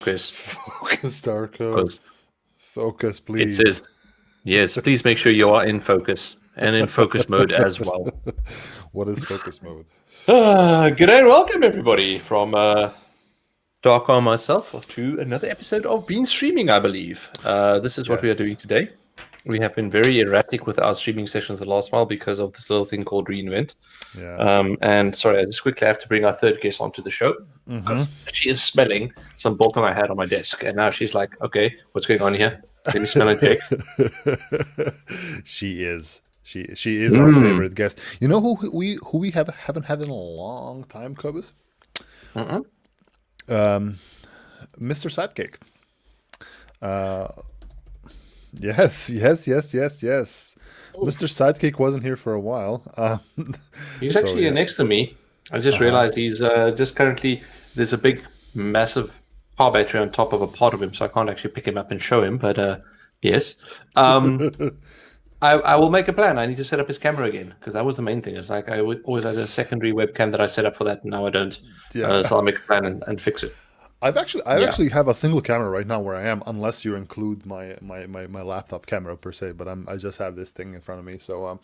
focus. Focus, Darko. Focus. Focus, please. It says, yes, please make sure you are in focus and in focus mode as well. What is focus mode? Good day and welcome, everybody, from Darko and myself to another episode of Been Streaming, I believe. This is what we are doing today. We have been very erratic with our streaming sessions the last while because of this little thing called Reinvent. Yeah. And sorry, I just quickly have to bring our third guest onto the show because she is smelling some biltong I had on my desk, and now she's like, "Okay, what's going on here? Let me smell and check." She is our favorite guest. You know who we haven't had in a long time, Cobus? Mr. Sidekick. Yes. Mr. Sidekick wasn't here for a while. He's actually here next to me. I just realized he's just currently, there's a big, massive power battery on top of a pod of him, so I can't actually pick him up and show him, but yes. I will make a plan. I need to set up his camera again, because that was the main thing. It's like I always had a secondary webcam that I set up for that, and now I don't. So I'll make a plan and fix it. I actually have a single camera right now where I am, unless you include my laptop camera per se. But I just have this thing in front of me. So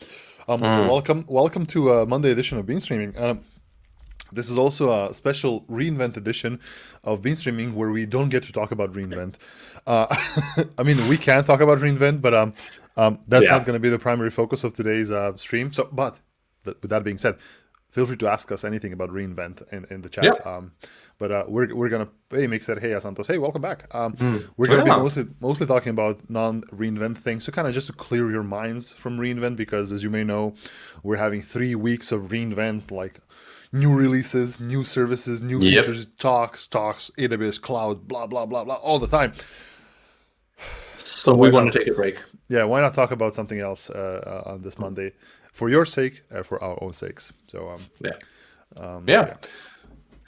welcome to a Monday edition of Bean Streaming. This is also a special Reinvent edition of Bean Streaming where we don't get to talk about Reinvent. I mean, we can talk about Reinvent, but that's not going to be the primary focus of today's stream. So, but with that being said, feel free to ask us anything about Reinvent in the chat. Yeah. But we're gonna Mick said, "Hey, Santos, hey, welcome back." We're gonna be mostly talking about non-Reinvent things, so kind of just to clear your minds from Reinvent, because as you may know, we're having 3 weeks of Reinvent, like new releases, new services, new features, talks, AWS cloud, blah blah blah blah, all the time. So we want to take a break. Yeah, why not talk about something else on this Monday, for your sake, for our own sakes. So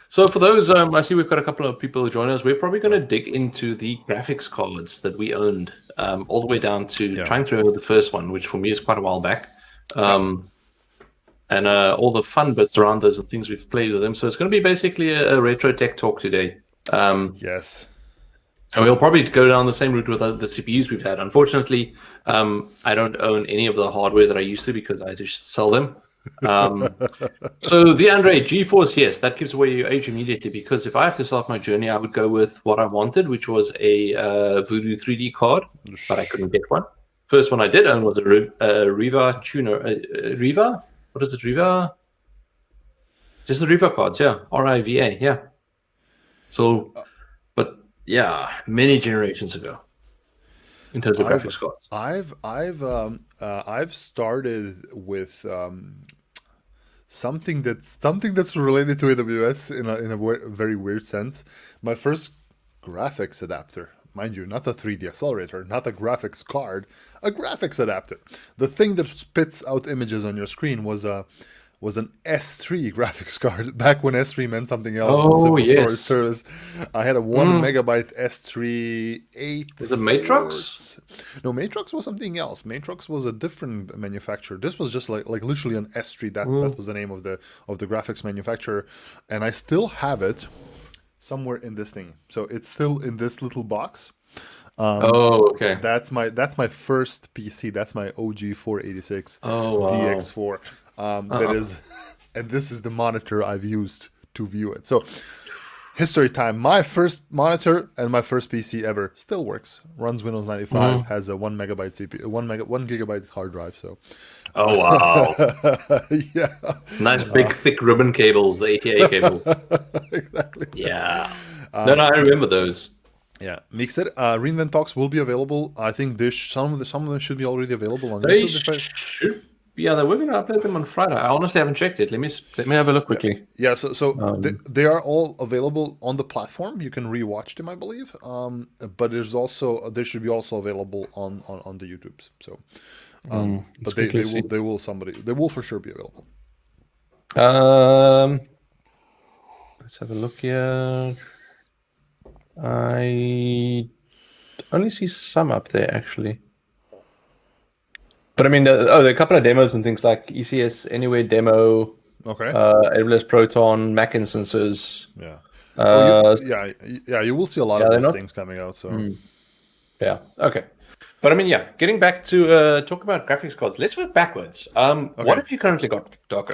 So for those, I see we've got a couple of people who join us. We're probably going to dig into the graphics cards that we owned, all the way down to trying to remember the first one, which for me is quite a while back, and all the fun bits around those and things we've played with them. So it's going to be basically a retro tech talk today. Yes. And we'll probably go down the same route with the CPUs we've had. Unfortunately, I don't own any of the hardware that I used to because I just sell them. So the Andre GeForce, yes, that gives away your age immediately, because if I have to start my journey, I would go with what I wanted, which was a Voodoo 3D card, but I couldn't get one. First one I did own was a Riva tuner. Riva? What is it, Riva? Just the Riva cards, yeah. RIVA, yeah. So, but yeah, many generations ago. In terms of graphics cards, I've started with something that's related to AWS in a very weird sense. My first graphics adapter, mind you, not a 3D accelerator, not a graphics card, a graphics adapter. The thing that spits out images on your screen was an S3 graphics card, back when S3 meant something else than storage service. I had a 1 megabyte S3 8. Was it Matrox? No, Matrox was something else. Matrox was a different manufacturer. This was just like literally an S3. That was the name of the graphics manufacturer, and I still have it somewhere in this thing. So it's still in this little box. Okay. That's my first PC. That's my OG 486 wow. DX4. That is, and this is the monitor I've used to view it. So, history time. My first monitor and my first PC ever still works. Runs Windows 95. Has a 1 megabyte CPU, 1 gigabyte hard drive. So. Oh wow! Yeah. Nice big thick ribbon cables, the ATA cables. Exactly. Yeah. No, I remember those. Yeah, Mick said Reinvent Talks will be available. I think some of them should be already available on they YouTube. Should. Yeah, we're going to upload them on Friday. I honestly haven't checked it. Let me have a look quickly. Yeah, so they are all available on the platform. You can rewatch them, I believe. But they should be also available on the YouTubes. So, but they will for sure be available. Let's have a look here. I only see some up there actually. But I mean, there are a couple of demos and things like ECS Anywhere demo, Okay. AWS Proton, Mac instances. Yeah. You will see a lot of those things coming out. So yeah, okay. But I mean, yeah, getting back to talk about graphics cards, let's work backwards. What have you currently got, Darko?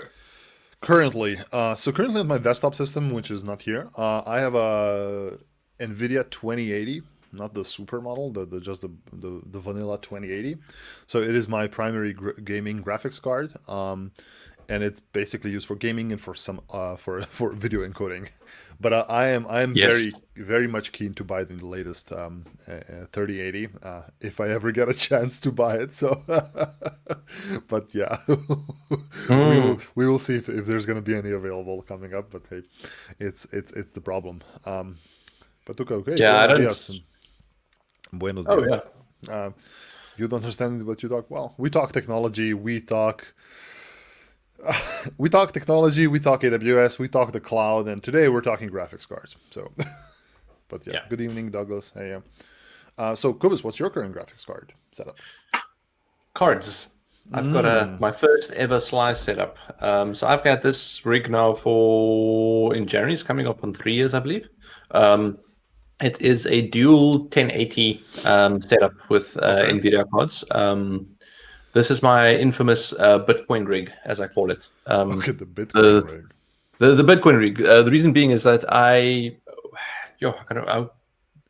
Currently on my desktop system, which is not here, I have a NVIDIA 2080, not the super model, just the vanilla 2080. So it is my primary gaming graphics card, and it's basically used for gaming and for some for video encoding. But I am Yes. very much keen to buy the latest 3080 if I ever get a chance to buy it. So, but yeah, we will see if there's going to be any available coming up. But hey, it's the problem. But okay. Yeah, Buenos Oh, dias. yeah. You don't understand what you talk. Well, we talk technology. We talk technology, we talk AWS, we talk the cloud, and today we're talking graphics cards. So, but yeah. Good evening, Douglas. Hey, so Kubus, what's your current graphics card setup? Cards. I've got my first ever Slice setup. So I've got this rig now in January. It's coming up on 3 years, I believe. It is a dual 1080 setup with NVIDIA cards. This is my infamous Bitcoin rig, as I call it. Look at the Bitcoin rig. The Bitcoin rig. The reason being is that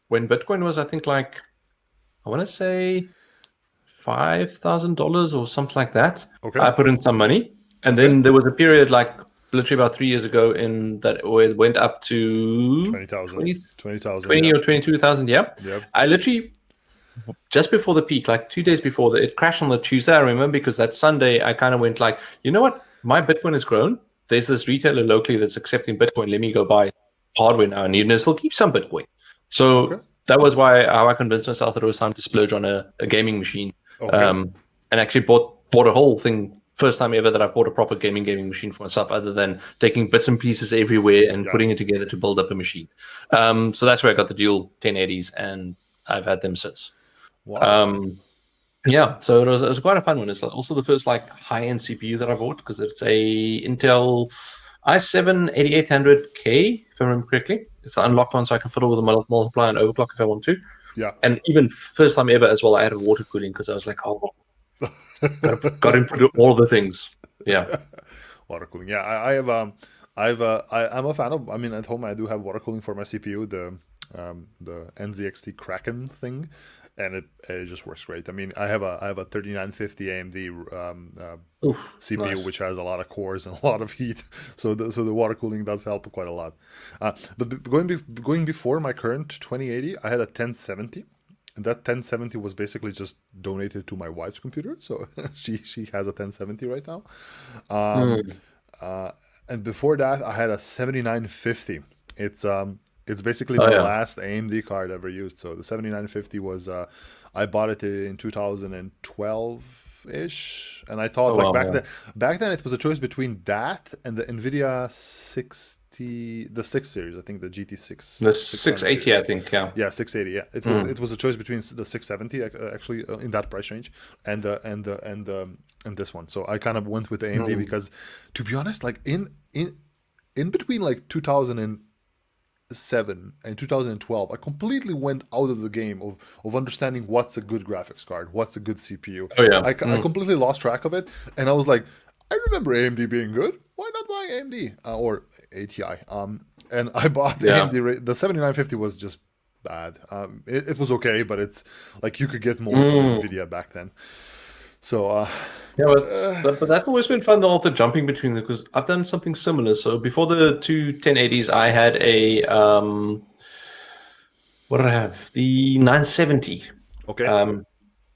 when Bitcoin was, I think, I want to say $5,000 or something like that. Okay. I put in some money, and then there was a period, literally about 3 years ago, where it went up to 20,000 or 22,000. Yeah. Yep. I literally, just before the peak, 2 days before, it crashed on the Tuesday, I remember, because that Sunday I kind of went you know what? My Bitcoin has grown. There's this retailer locally that's accepting Bitcoin. Let me go buy hardware now, and still keep some Bitcoin. So that was how I convinced myself that it was time to splurge on a gaming machine. And actually bought a whole thing. First time ever that I bought a proper gaming machine for myself, other than taking bits and pieces everywhere and putting it together to build up a machine. So that's where I got the dual 1080s, and I've had them since. Wow. So it was quite a fun one. It's also the first high-end CPU that I bought, because it's a Intel i7-8800K, if I remember correctly. It's the unlocked one, so I can fiddle with a multiply and overclock if I want to. Yeah. And even first time ever as well, I added water cooling, because I was got to put all the things. Yeah. Water cooling. Yeah, I'm a fan of. I mean, at home I do have water cooling for my CPU, the NZXT Kraken thing, and it just works great. I mean, I have a 3950 AMD CPU, nice, which has a lot of cores and a lot of heat, so the water cooling does help quite a lot. But going before my current 2080, I had a 1070. And that 1070 was basically just donated to my wife's computer, so she has a 1070 right now. And before that, I had a 7950. It's basically my last AMD card ever used. So the 7950 was I bought it in 2012-ish, and I thought back then it was a choice between that and the NVIDIA 60, the 6 series, I think the GT6, the 680, I think, yeah, 680, yeah. It was a choice between the 670 actually in that price range and this one. So I kind of went with the AMD because, to be honest, in between 2007 and 2012, I completely went out of the game of understanding what's a good graphics card, what's a good CPU. I completely lost track of it, and I was like, I remember AMD being good. Why not buy AMD or ATI? And I bought the AMD. The 7950 was just bad. It was okay, but it's you could get more from NVIDIA back then. So but that's always been fun, though, the jumping between them, because I've done something similar. So before the two 1080s, I had a what did I have? The 970. Okay.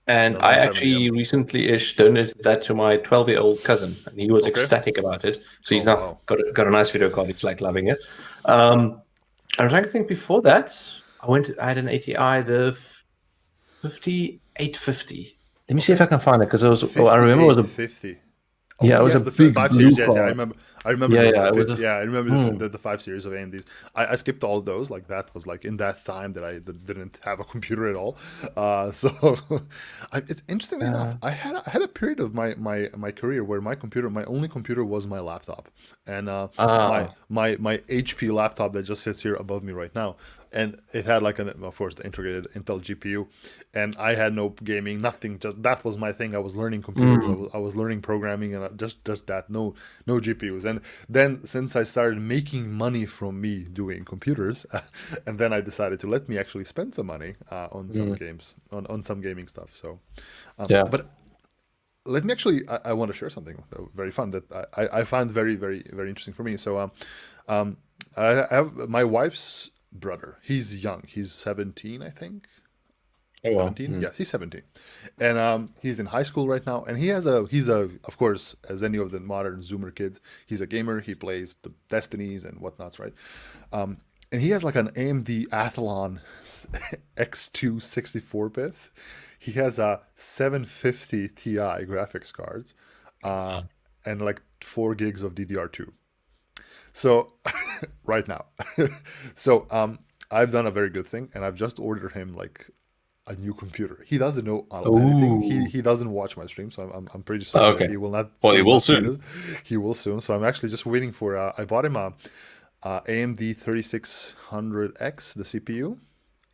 And I actually recently-ish donated that to my 12-year-old cousin, and he was ecstatic about it. So he's now got a nice video card. He's loving it. I'm trying to think. Before that, I had an ATI, the 5850. Let me see if I can find it, because I remember it was a 50. Yeah, it was yes, a the big 5 blue series. Yes, yeah, card. I remember Yeah, those. yeah, it was. Yeah, I remember Mm, the 5 series of AMDs. I skipped all those. Like that was like in that time that I didn't have a computer at all. So it's interestingly enough, uh, I had a period of my career where my only computer was my laptop, and ah, my HP laptop that just sits here above me right now, and it had like of course the integrated Intel GPU, and I had no gaming, nothing. Just that was my thing. I was learning computers. mm, I was learning programming, and just that. No GPUs. And then since I started making money from me doing computers, and then I decided to let me actually spend some money on some mm, games, on some gaming stuff. So, yeah. but let me actually. I want to share something very fun that I find very interesting for me. So, um, I have my wife's brother. He's young. He's 17, I think. Oh well. 17, Mm. yes, he's 17, and he's in high school right now, and he's a of course, as any of the modern Zoomer kids, he's a gamer. He plays the Destinies and whatnots, right? And he has like an AMD Athlon X2 64-bit. He has a 750 Ti graphics cards, uh, and like 4 gigs of DDR2. So right now, so I've done a very good thing, and I've just ordered him like a new computer. He doesn't know anything. Oh, He doesn't watch my stream, so I'm pretty certain that okay. Well, he you will will not see soon. this. He will soon. So I'm actually just waiting for. I bought him a AMD 3600X, the CPU.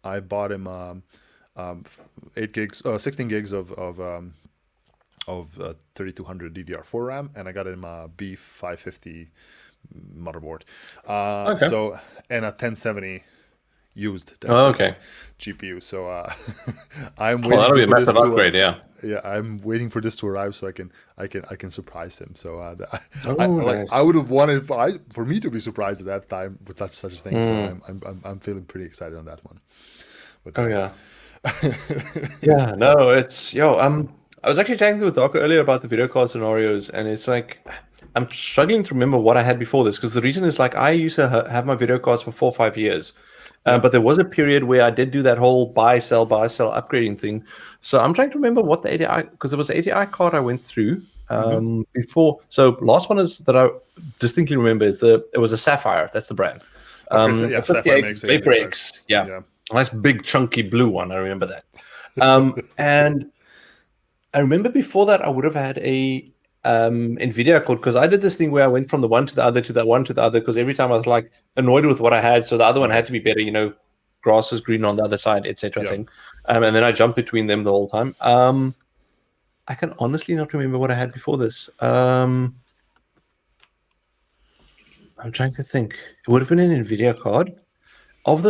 I bought him 16 gigs of 3200 DDR4 RAM, and I got him a B550 motherboard. Okay. So and a 1070 used Oh, 1070 okay. GPU. So I'm Well, that'll waiting be a for this massive to upgrade. Yeah. yeah, I'm waiting for this to arrive so I can surprise him. So Oh, I nice. would have wanted for me to be surprised at that time with such a thing. So Mm. I'm feeling pretty excited on that one. But Oh, yeah. Yeah. No, it's yo. I was actually talking to Doc earlier about the video card scenarios, and it's like I'm struggling to remember what I had before this because the reason is like I used to have my video cards for 4 or 5 years. yeah. But there was a period where I did do that whole buy, sell upgrading thing. So I'm trying to remember what the ATI, because there was an ATI card I went through Hmm. before. So last one is that I distinctly remember is it was a Sapphire. That's the brand. Okay. So A yeah, Sapphire 58 makes AMD Vapor cards. X. Yeah. Yeah. Nice big chunky blue one. I remember that. And I remember before that I would have had a Nvidia code because I did this thing where I went from the one to the other to the one to the other because every time I was like annoyed with what I had, so the other one Okay. had to be better. Grass is green on the other side, etc. Yeah. Thing, and then I jumped between them the whole time. I can honestly not remember what I had before this. I'm trying to think. It would have been an Nvidia card of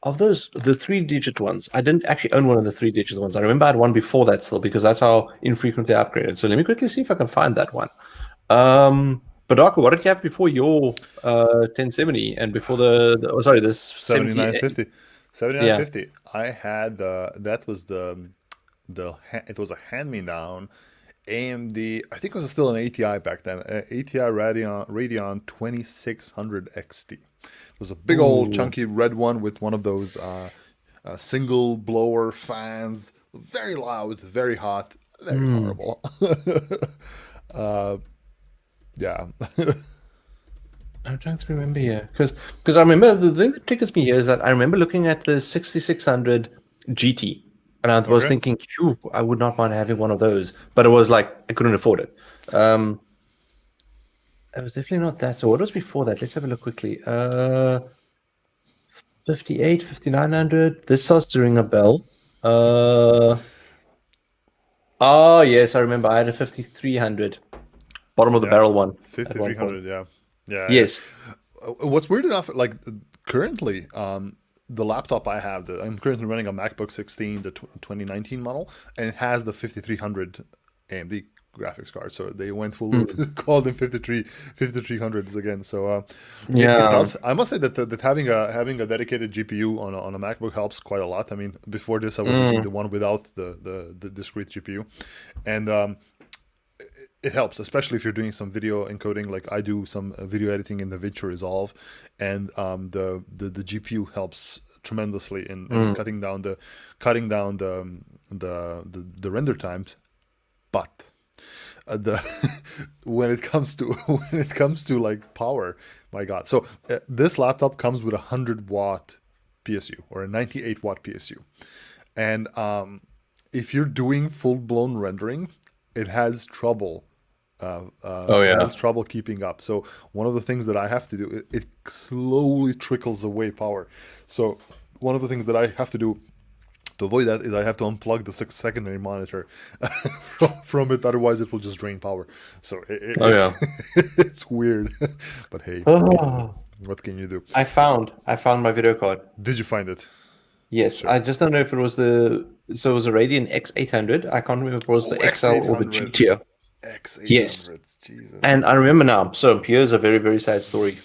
of those the 3-digit ones. I didn't actually own one of the 3-digit ones. I remember I had one before that still because that's how infrequently I upgraded. So let me quickly see if I can find that one. But Darko, what did you have before your 1070 and before the 70? 7950. Yeah. 7950. I had that was it was a hand me down AMD. I think it was still an ATI back then. ATI Radeon 2600 XT. It was a big old Ooh. chunky red one with one of those single blower fans. Very loud, very hot, very Hmm. horrible. Yeah. I'm trying to remember here because I remember the thing that triggers me here is that I remember looking at the 6600 GT and I was Okay. thinking, phew, I would not mind having one of those, but it was like I couldn't afford it. It was definitely not that. So what was before that? Let's have a look quickly. 58, 5900. This starts to ring a bell. Oh yes, I remember. I had a 5300, bottom of the Yeah. barrel one at one point. 5300. Yeah. Yeah. Yes. What's weird enough, like currently, the laptop I have, I'm currently running a MacBook 16, the 2019 model, and it has the 5300 AMD graphics card. So they went full loop, Hmm. called them 5300s again. So it Yeah. does. I must say that having a dedicated GPU on a MacBook helps quite a lot. I mean, before this, I was using Mm. the one without the discrete GPU, and it helps, especially if you're doing some video encoding. Like I do some video editing in the DaVinci Resolve, and the GPU helps tremendously in Mm. cutting down the render times. But the when it comes to like power, my God. So this laptop comes with a 100-watt PSU or a 98-watt PSU, and if you're doing full-blown rendering, it has trouble. Oh It yeah. has trouble keeping up. So one of the things that I have to do, it slowly trickles away power. So one of the things that I have to do to avoid that is I have to unplug the secondary monitor from it. Otherwise, it will just drain power. So Oh it's yeah. it's weird. But hey, Oh, what can you do? I found my video card. Did you find it? Yes, So I just don't know if it was it was a Radeon X800. I can't remember if it was the XL or the X800, GTO. Yes. X800, Jesus. And I remember now. So here's a very, very sad story.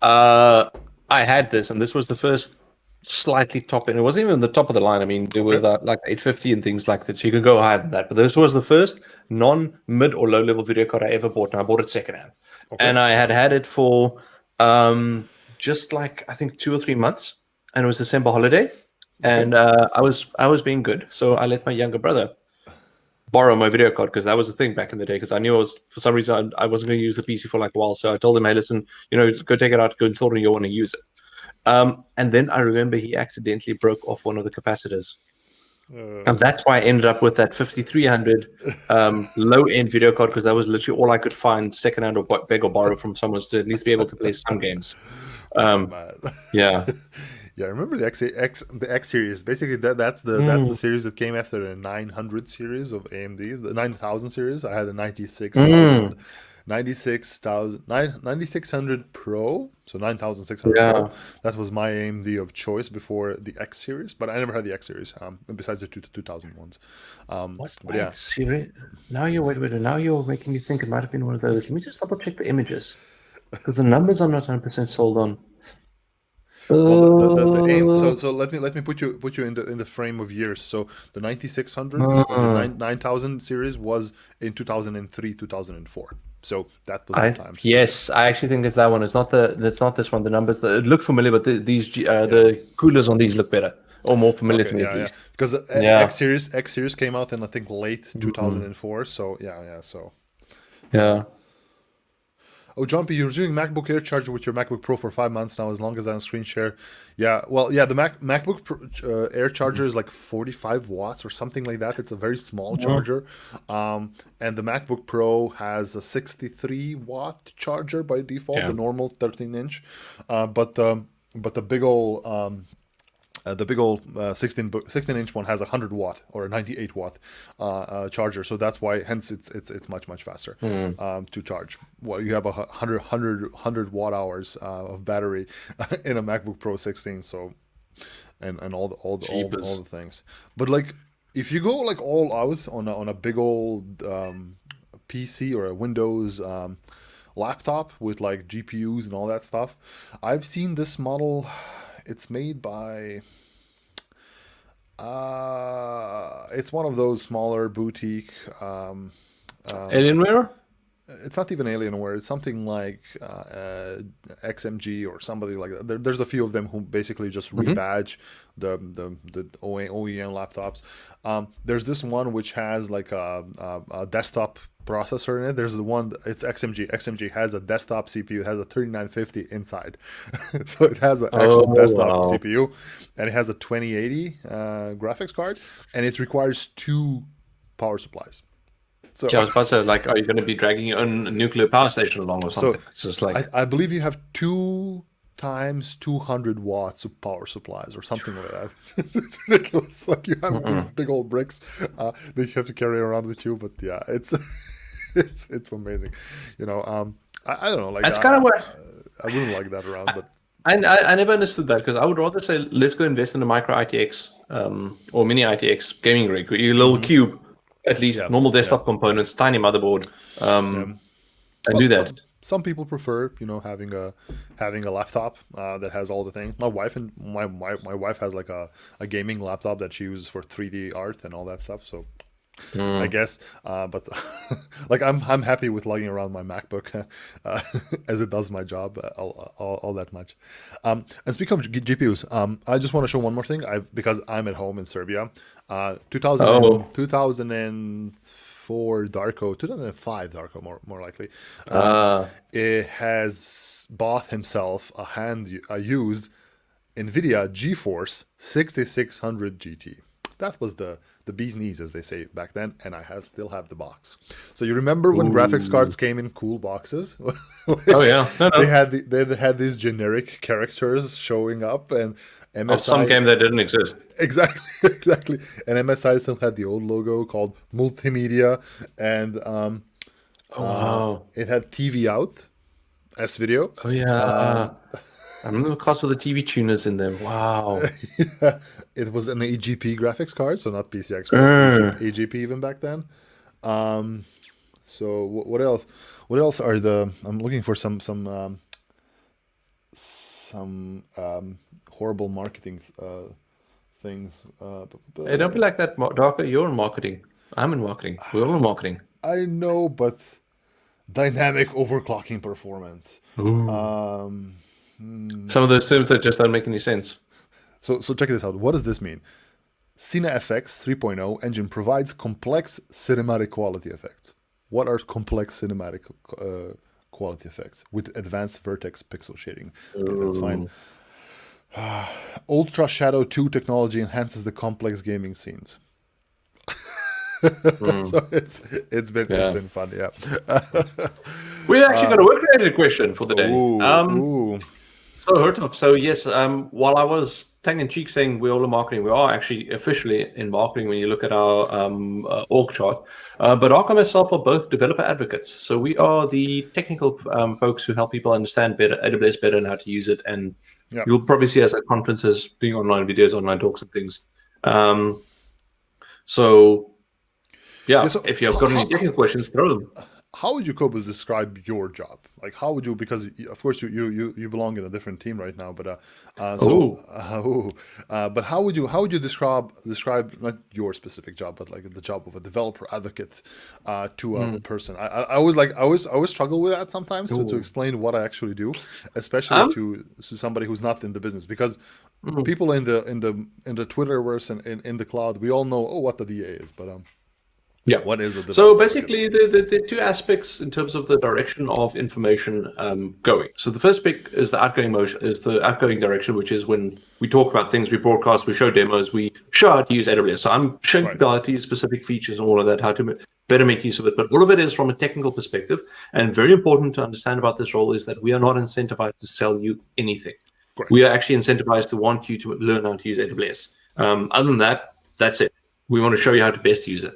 I had this, and this was the first slightly top end. It wasn't even the top of the line. I mean, there were Okay. like 850 and things like that. So you could go higher than that. But this was the first non-mid or low-level video card I ever bought, and I bought it secondhand. Okay. And I had it for just like I think 2 or 3 months, and it was December holiday, and I was being good, so I let my younger brother borrow my video card because that was the thing back in the day. Because I knew I was for some reason I wasn't going to use the PC for like a while, so I told him, "Hey, listen, go take it out, go install it, and you want to use it." And then I remember he accidentally broke off one of the capacitors, and that's why I ended up with that 5300 low-end video card because that was literally all I could find secondhand or beg or borrow from someone to at least be able to play some games. Oh Um, man. yeah. Yeah, I remember the X series. Basically, that's the series that came after the 900 series of AMDs. The 9000 series. I had a 9600 Pro, so 9600 Pro. Yeah. That was my AMD of choice before the X series, but I never had the X series. Besides the 2000 ones. What's But the yeah, X series? Now you're wait. Now you're making me think it might have been one of those. Let me just double check the images because the numbers I'm not 100% sold on. well, the aim. Uh, So let me put you in the frame of years. So the 9600s or the uh, 9000 series was in 2003 2004. So that was the I times. yes, I actually think it's that one. It's not that's not this one. The numbers it look familiar, but Yeah. the coolers on these look better or more familiar to Okay. me at Yeah. Yeah. least. Because the Yeah. X series came out in I think late Mm. 2004. So yeah. Yeah. So. Yeah. Oh, Jumpy, you're using MacBook Air charger with your MacBook Pro for 5 months now, as long as I on screen share. Yeah, well, yeah, the MacBook Pro, Air charger is like 45 watts or something like that. It's a very small Mhm. charger. And the MacBook Pro has a 63-watt charger by default, the Yeah. normal 13-inch. But the big old 16-inch one has a 100-watt or a 98-watt charger, so that's why hence it's much faster Mm. to charge. Well, you have a 100 watt hours of battery in a MacBook Pro 16, so and all Jeepers. the things. But like if you go like all out on a big old PC or a Windows laptop with like GPUs and all that stuff, I've seen this model. It's made by it's one of those smaller boutique. Alienware? It's not even Alienware. It's something like XMG or somebody like that. There's a few of them who basically just Mm-hmm. rebadge the OEM laptops. There's this one which has like a desktop processor in it. There's the one, it's XMG. XMG has a desktop CPU. It has a 3950 inside. So it has an actual Oh desktop wow. CPU, and it has a 2080 graphics card, and it requires two power supplies. So Yeah, I was about to say, like, are you going to be dragging your own nuclear power station along or So something? It's just like, I believe you have 2 times 200 watts of power supplies or something like that. It's ridiculous. Like you have these mm-mm. big old bricks that you have to carry around with you. But yeah, it's it's amazing. I don't know. Like That's kind of what I wouldn't like that around, but I never understood that because I would rather say, let's go invest in a micro ITX or mini ITX gaming rig, your little cube, at least yeah, normal yeah, desktop components, tiny motherboard, yeah. and do Well, that. some people prefer, having a laptop that has all the things. My wife and my wife has like a gaming laptop that she uses for 3D art and all that stuff. So I Mm. guess, but like I'm happy with lugging around my MacBook as it does my job all that much. And speaking of GPUs, I just want to show one more thing. Because I'm at home in Serbia, 2000 Oh, 2004 2004 Darko, 2005 Darko, more likely. Uh, It has bought himself a used NVIDIA GeForce 6600 GT. That was the bee's knees, as they say back then, and I still have the box. So you remember when graphics cards came in cool boxes? oh yeah, no, no. They had these generic characters showing up, and Of some MSI game that didn't exist. exactly, and MSI still had the old logo called multimedia, and Oh wow. it had TV out, S video. Oh yeah. I remember the class with the TV tuners in them. Wow. Yeah, it was an AGP graphics card, so not PCI Express, AGP even back then. So what else? What else are the? I'm looking for some horrible marketing things. Hey, don't be like that, Darko. You're in marketing. I'm in marketing. We're all in marketing. I know, but dynamic overclocking performance. Ooh. Some of those terms that just don't make any sense. So check this out. What does this mean? CineFX 3.0 engine provides complex cinematic quality effects. What are complex cinematic quality effects with advanced vertex pixel shading? Okay, that's fine. Ultra Shadow 2 technology enhances the complex gaming scenes. So it's been fun, yeah. We actually got a work-related question for the day. Ooh. So Hertog, so yes, while I was tongue-in-cheek saying we're all in marketing, we are actually officially in marketing when you look at our org chart. But Ark and myself are both developer advocates. So we are the technical folks who help people understand better AWS better and how to use it. And you'll probably see us at conferences doing online videos, online talks and things. So if you've got any technical questions, throw them. How would you, Kobus, describe your job? Like, how would you? Because of course you belong in a different team right now, but but how would you describe not your specific job, but like the job of a developer advocate to a person? I always struggle with that sometimes to explain what I actually do, especially to somebody who's not in the business, because people in the Twitterverse and in the cloud, we all know what the DA is, but yeah. What is it? So basically, the two aspects in terms of the direction of information going. So the first bit is the outgoing direction, which is when we talk about things, we broadcast, we show demos, we show how to use AWS. So I'm showing people how to use specific features and all of that, how to better make use of it. But all of it is from a technical perspective. And very important to understand about this role is that we are not incentivized to sell you anything. Correct. We are actually incentivized to want you to learn how to use AWS. Other than that, that's it. We want to show you how to best use it.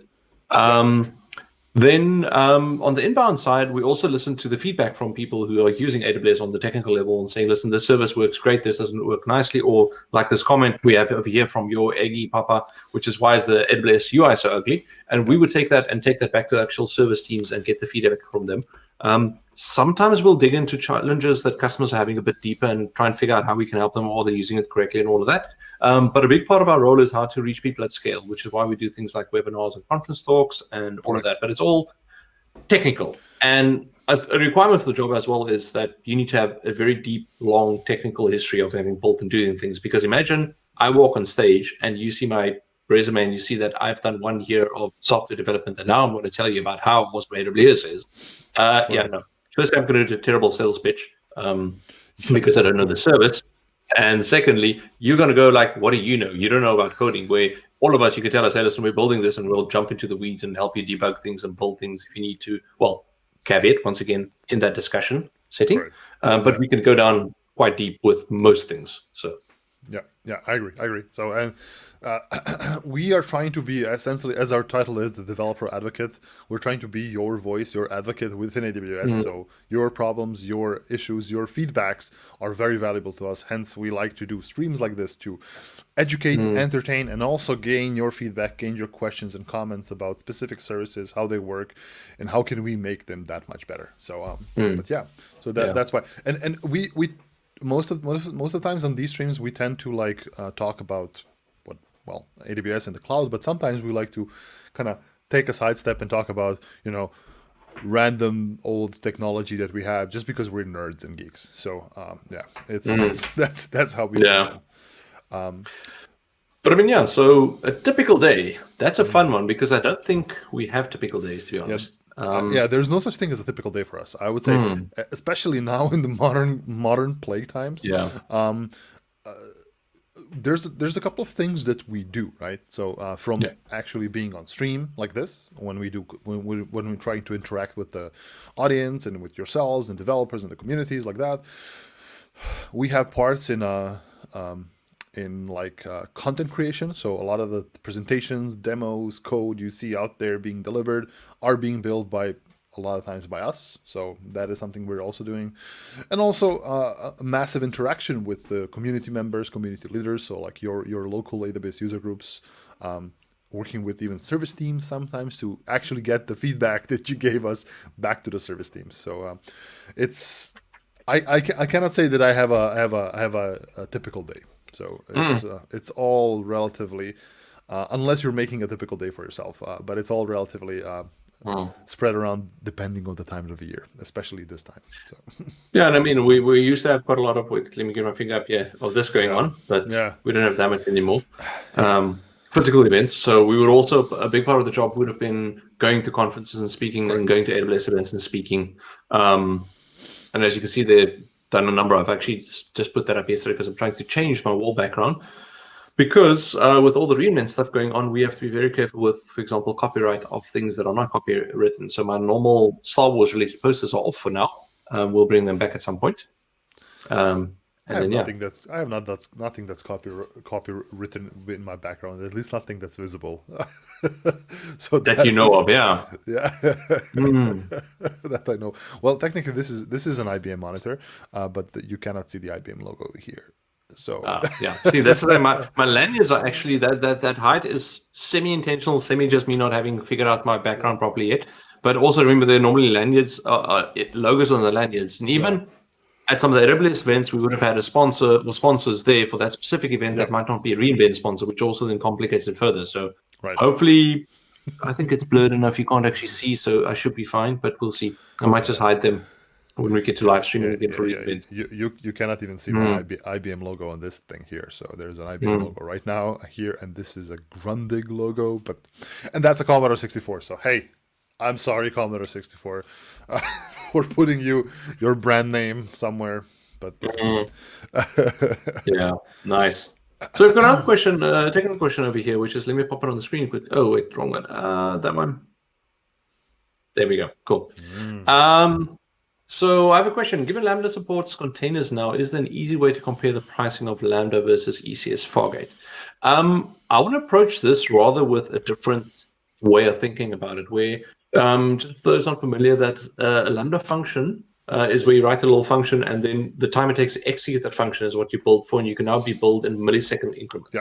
Then on the inbound side, we also listen to the feedback from people who are using AWS on the technical level and saying, listen, this service works great, this doesn't work nicely, or like this comment we have over here from your Eggy Papa, which is why is the AWS UI so ugly? And we would take that back to the actual service teams and get the feedback from them. Sometimes we'll dig into challenges that customers are having a bit deeper and try and figure out how we can help them, or they're using it correctly and all of that. But a big part of our role is how to reach people at scale, which is why we do things like webinars and conference talks and all of that. But it's all technical. And a requirement for the job as well is that you need to have a very deep, long technical history of having built and doing things. Because imagine I walk on stage and you see my resume and you see that I've done 1 year of software development, and now I'm going to tell you about how awesome AWS is. No. First, I'm going to do a terrible sales pitch because I don't know the service. And secondly, you're going to go like, what do you know? You don't know about coding. Where all of us, you can tell us, hey, listen, we're building this and we'll jump into the weeds and help you debug things and build things if you need to. Well, caveat, once again, in that discussion setting. Right. But we can go down quite deep with most things. So. Yeah, I agree. So, and we are trying to be essentially, as our title is, the developer advocate. We're trying to be your voice, your advocate within AWS. So your problems, your issues, your feedbacks are very valuable to us. Hence, we like to do streams like this to educate, entertain, and also gain your feedback, gain your questions and comments about specific services, how they work, and how can we make them that much better. So, but yeah, so that's why, and we most of the times on these streams we tend to like talk about AWS and the cloud, but sometimes we like to kind of take a sidestep and talk about random old technology that we have just because we're nerds and geeks. So that's how we do it. But I mean, yeah, so a typical day, that's a fun one because I don't think we have typical days, to be honest. Yeah, there's no such thing as a typical day for us. I would say, especially now in the modern plague times. Yeah. There's a couple of things that we do, right? So from actually being on stream like this, when we're trying to interact with the audience and with yourselves and developers and the communities like that, we have parts in content creation. So a lot of the presentations, demos, code you see out there being delivered are being built by a lot of times by us. So that is something we're also doing. And also a massive interaction with the community members, community leaders. So like your local AWS user groups, working with even service teams sometimes to actually get the feedback that you gave us back to the service teams. So it's, I cannot say that I have a typical day. So it's all relatively, unless you're making a typical day for yourself, but it's all relatively spread around depending on the times of the year, especially this time. So. Yeah, and I mean, we used to have quite a lot of, let me get my finger up here, of this going on, but we don't have that much anymore. Physical events. So we would also, a big part of the job would have been going to conferences and speaking and going to AWS events and speaking. And as you can see, they've done a number. I've actually just put that up yesterday because I'm trying to change my wall background. Because with all the reinvent stuff going on, we have to be very careful with, for example, copyright of things that are not copywritten. So my normal Star Wars related posters are off for now. We'll bring them back at some point. I have nothing that's copywritten in my background. At least nothing that's visible. So that you know of, yeah. That I know. Well, technically, this is an IBM monitor, but you cannot see the IBM logo here. So see, that's the my lanyards are actually that height is semi-intentional, semi just me not having figured out my background properly yet. But also remember, there are normally lanyards, logos on the lanyards, and even at some of the AWS events, we would have had a sponsor or sponsors there for that specific event that might not be a reInvent sponsor, which also then complicates it further. So hopefully, I think it's blurred enough you can't actually see, so I should be fine. But we'll see. I might just hide them when we get to live streaming again for reInvent. You cannot even see my IBM logo on this thing here. So there's an IBM logo right now here, and this is a Grundig logo, and that's a Commodore 64. So hey, I'm sorry, Commodore 64, for putting your brand name somewhere. But yeah, nice. So we've got another question, technical question over here, which is, let me pop it on the screen quick. Oh wait, wrong one. That one. There we go. Cool. So I have a question. Given Lambda supports containers now, is there an easy way to compare the pricing of Lambda versus ECS Fargate? I want to approach this rather with a different way of thinking about it, where just for those not familiar, that a Lambda function is where you write a little function, and then the time it takes to execute that function is what you build for, and you can now be billed in millisecond increments.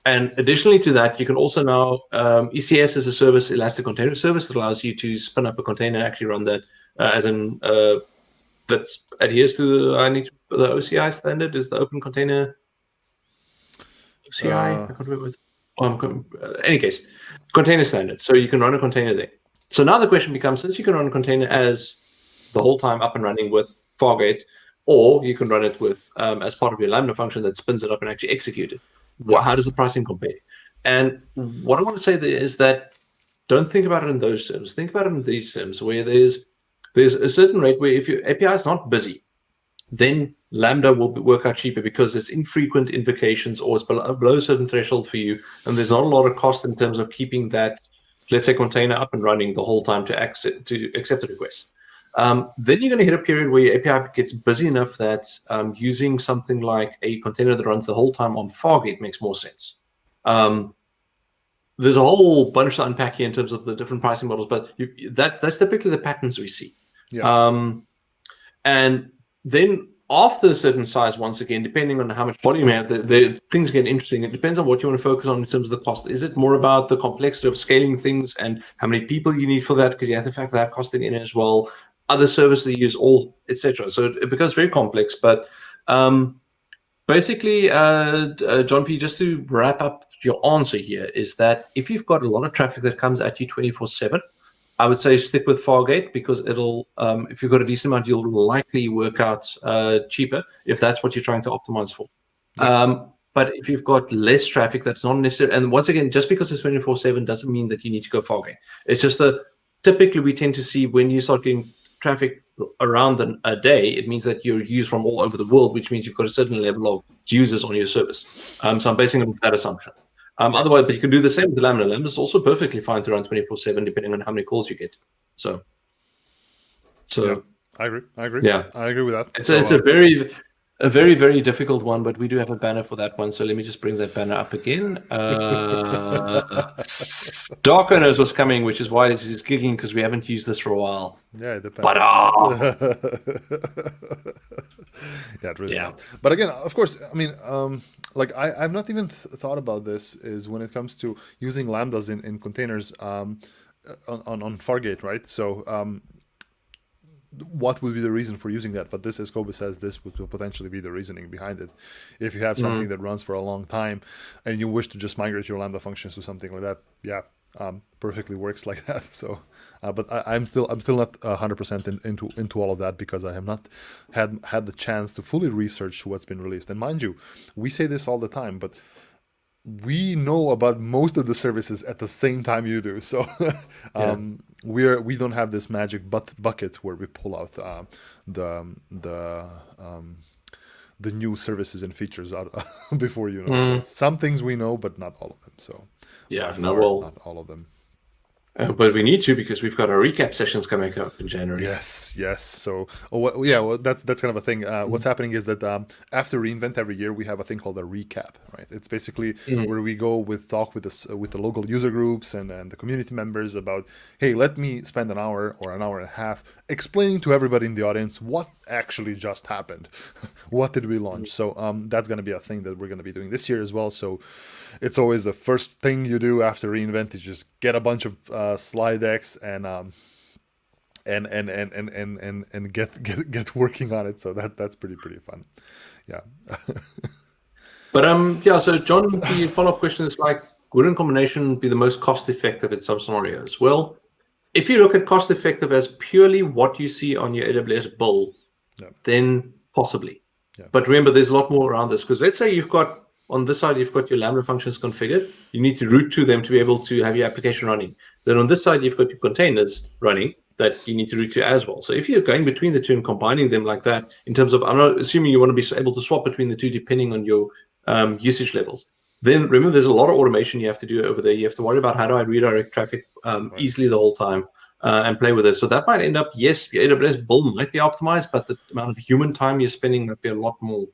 And additionally to that, you can also now, ECS is a service, Elastic Container Service, that allows you to spin up a container and actually run that as in that adheres to the OCI standard, is the Open Container OCI. I can't remember. Any case, container standard. So you can run a container there. So now the question becomes, since you can run a container as the whole time up and running with Fargate, or you can run it with as part of your Lambda function that spins it up and actually execute it. Well, how does the pricing compare? And what I want to say there is that don't think about it in those terms. Think about it in these terms, where there's a certain rate where if your API is not busy, then Lambda will work out cheaper because it's infrequent invocations or it's below a certain threshold for you, and there's not a lot of cost in terms of keeping that, let's say, container up and running the whole time to accept the request. Then you're going to hit a period where your API gets busy enough that using something like a container that runs the whole time on Fargate makes more sense. There's a whole bunch to unpack here in terms of the different pricing models, but that's typically the patterns we see. And then after a certain size, once again, depending on how much volume you have, the things get interesting. It depends on what you want to focus on in terms of the cost. Is it more about the complexity of scaling things and how many people you need for that? Because you have to factor that costing in as well. Other services you use, all, etc. So it becomes very complex. But basically, John P., just to wrap up your answer here, is that if you've got a lot of traffic that comes at you 24/7, I would say stick with Fargate, because it'll, if you've got a decent amount, you'll likely work out cheaper if that's what you're trying to optimize for. But if you've got less traffic, that's not necessary. And once again, just because it's 24/7 doesn't mean that you need to go fogging. It's just that typically we tend to see when you start getting traffic around a day, it means that you're used from all over the world, which means you've got a certain level of users on your service. So I'm basing it on that assumption. Otherwise, but you can do the same with Lambda. Lambda is also perfectly fine to run 24/7, depending on how many calls you get. So yeah, I agree. Yeah, I agree with that. It's a very, very difficult one, but we do have a banner for that one. So let me just bring that banner up again. Darko knows what's coming, which is why he's giggling, because we haven't used this for a while. Yeah, it depends. But yeah, it really depends. But again, of course, I mean, like I've not even thought about this. Is when it comes to using lambdas in containers on Fargate, right? So. What would be the reason for using that? But this, as Kobe says, this would potentially be the reasoning behind it. If you have something that runs for a long time and you wish to just migrate your Lambda functions to something like that, yeah, perfectly works like that. So, but I'm still not 100% into all of that, because I have not had the chance to fully research what's been released. And mind you, we say this all the time, but we know about most of the services at the same time you do. So we don't have this magic bucket where we pull out the new services and features out before you know. So some things we know, but not all of them. So not all of them. But we need to, because we've got our recap sessions coming up in January. Yes. So, that's kind of a thing. What's happening is that after reInvent every year, we have a thing called a recap, right? It's basically where we go talk with the local user groups and the community members about, hey, let me spend an hour or an hour and a half explaining to everybody in the audience what actually just happened. What did we launch? So that's going to be a thing that we're going to be doing this year as well. So it's always the first thing you do after reInvent. You just get a bunch of slide decks and get working on it. So that's pretty fun. Yeah. But so John, the follow-up question is like, wouldn't combination be the most cost-effective in some scenarios? Well, if you look at cost-effective as purely what you see on your AWS bill, then possibly. Yeah. But remember, there's a lot more around this, because let's say you've got on this side, you've got your Lambda functions configured. You need to route to them to be able to have your application running. Then on this side, you've got your containers running that you need to route to as well. So if you're going between the two and combining them like that, in terms of, I'm not assuming you want to be able to swap between the two depending on your usage levels. Then remember, there's a lot of automation you have to do over there. You have to worry about how do I redirect traffic easily the whole time and play with it. So that might end up, yes, your AWS build might be optimized, but the amount of human time you're spending might be a lot more.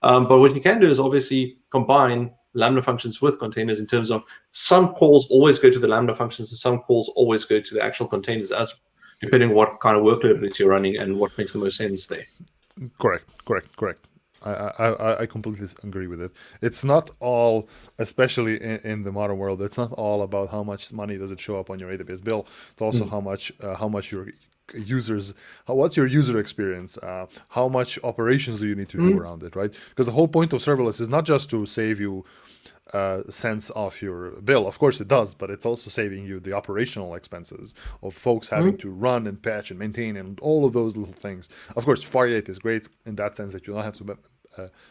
But what you can do is obviously combine Lambda functions with containers in terms of some calls always go to the Lambda functions and some calls always go to the actual containers, as depending on what kind of workload you're running and what makes the most sense there. Correct. I completely agree with it. It's not all, especially in the modern world, it's not all about how much money does it show up on your AWS bill. It's also how much your users, what's your user experience, how much operations do you need to do around it, right? Because the whole point of serverless is not just to save you cents off your bill. Of course it does, but it's also saving you the operational expenses of folks having to run and patch and maintain and all of those little things. Of course, Fargate is great in that sense that you don't have to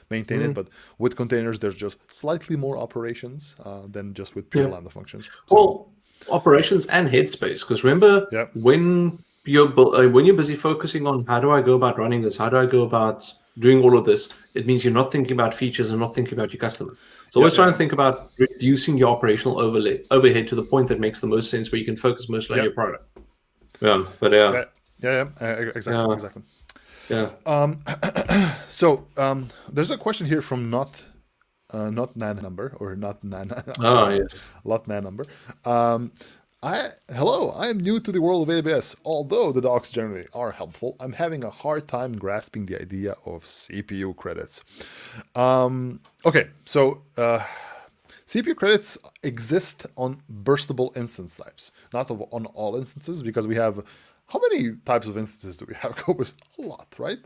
maintain it, but with containers, there's just slightly more operations than just with pure Lambda functions. So, well, operations and headspace, because remember when you're busy focusing on how do I go about running this, how do I go about doing all of this, it means you're not thinking about features and not thinking about your customer. So always try and think about reducing your operational overhead to the point that makes the most sense, where you can focus mostly on your product. Exactly. So there's a question here from not nan number or not nan. Lot nan number. Hello, I am new to the world of AWS. Although the docs generally are helpful, I'm having a hard time grasping the idea of CPU credits. Okay, so CPU credits exist on burstable instance types, not on all instances, because we have how many types of instances do we have? Cobus, a lot, right?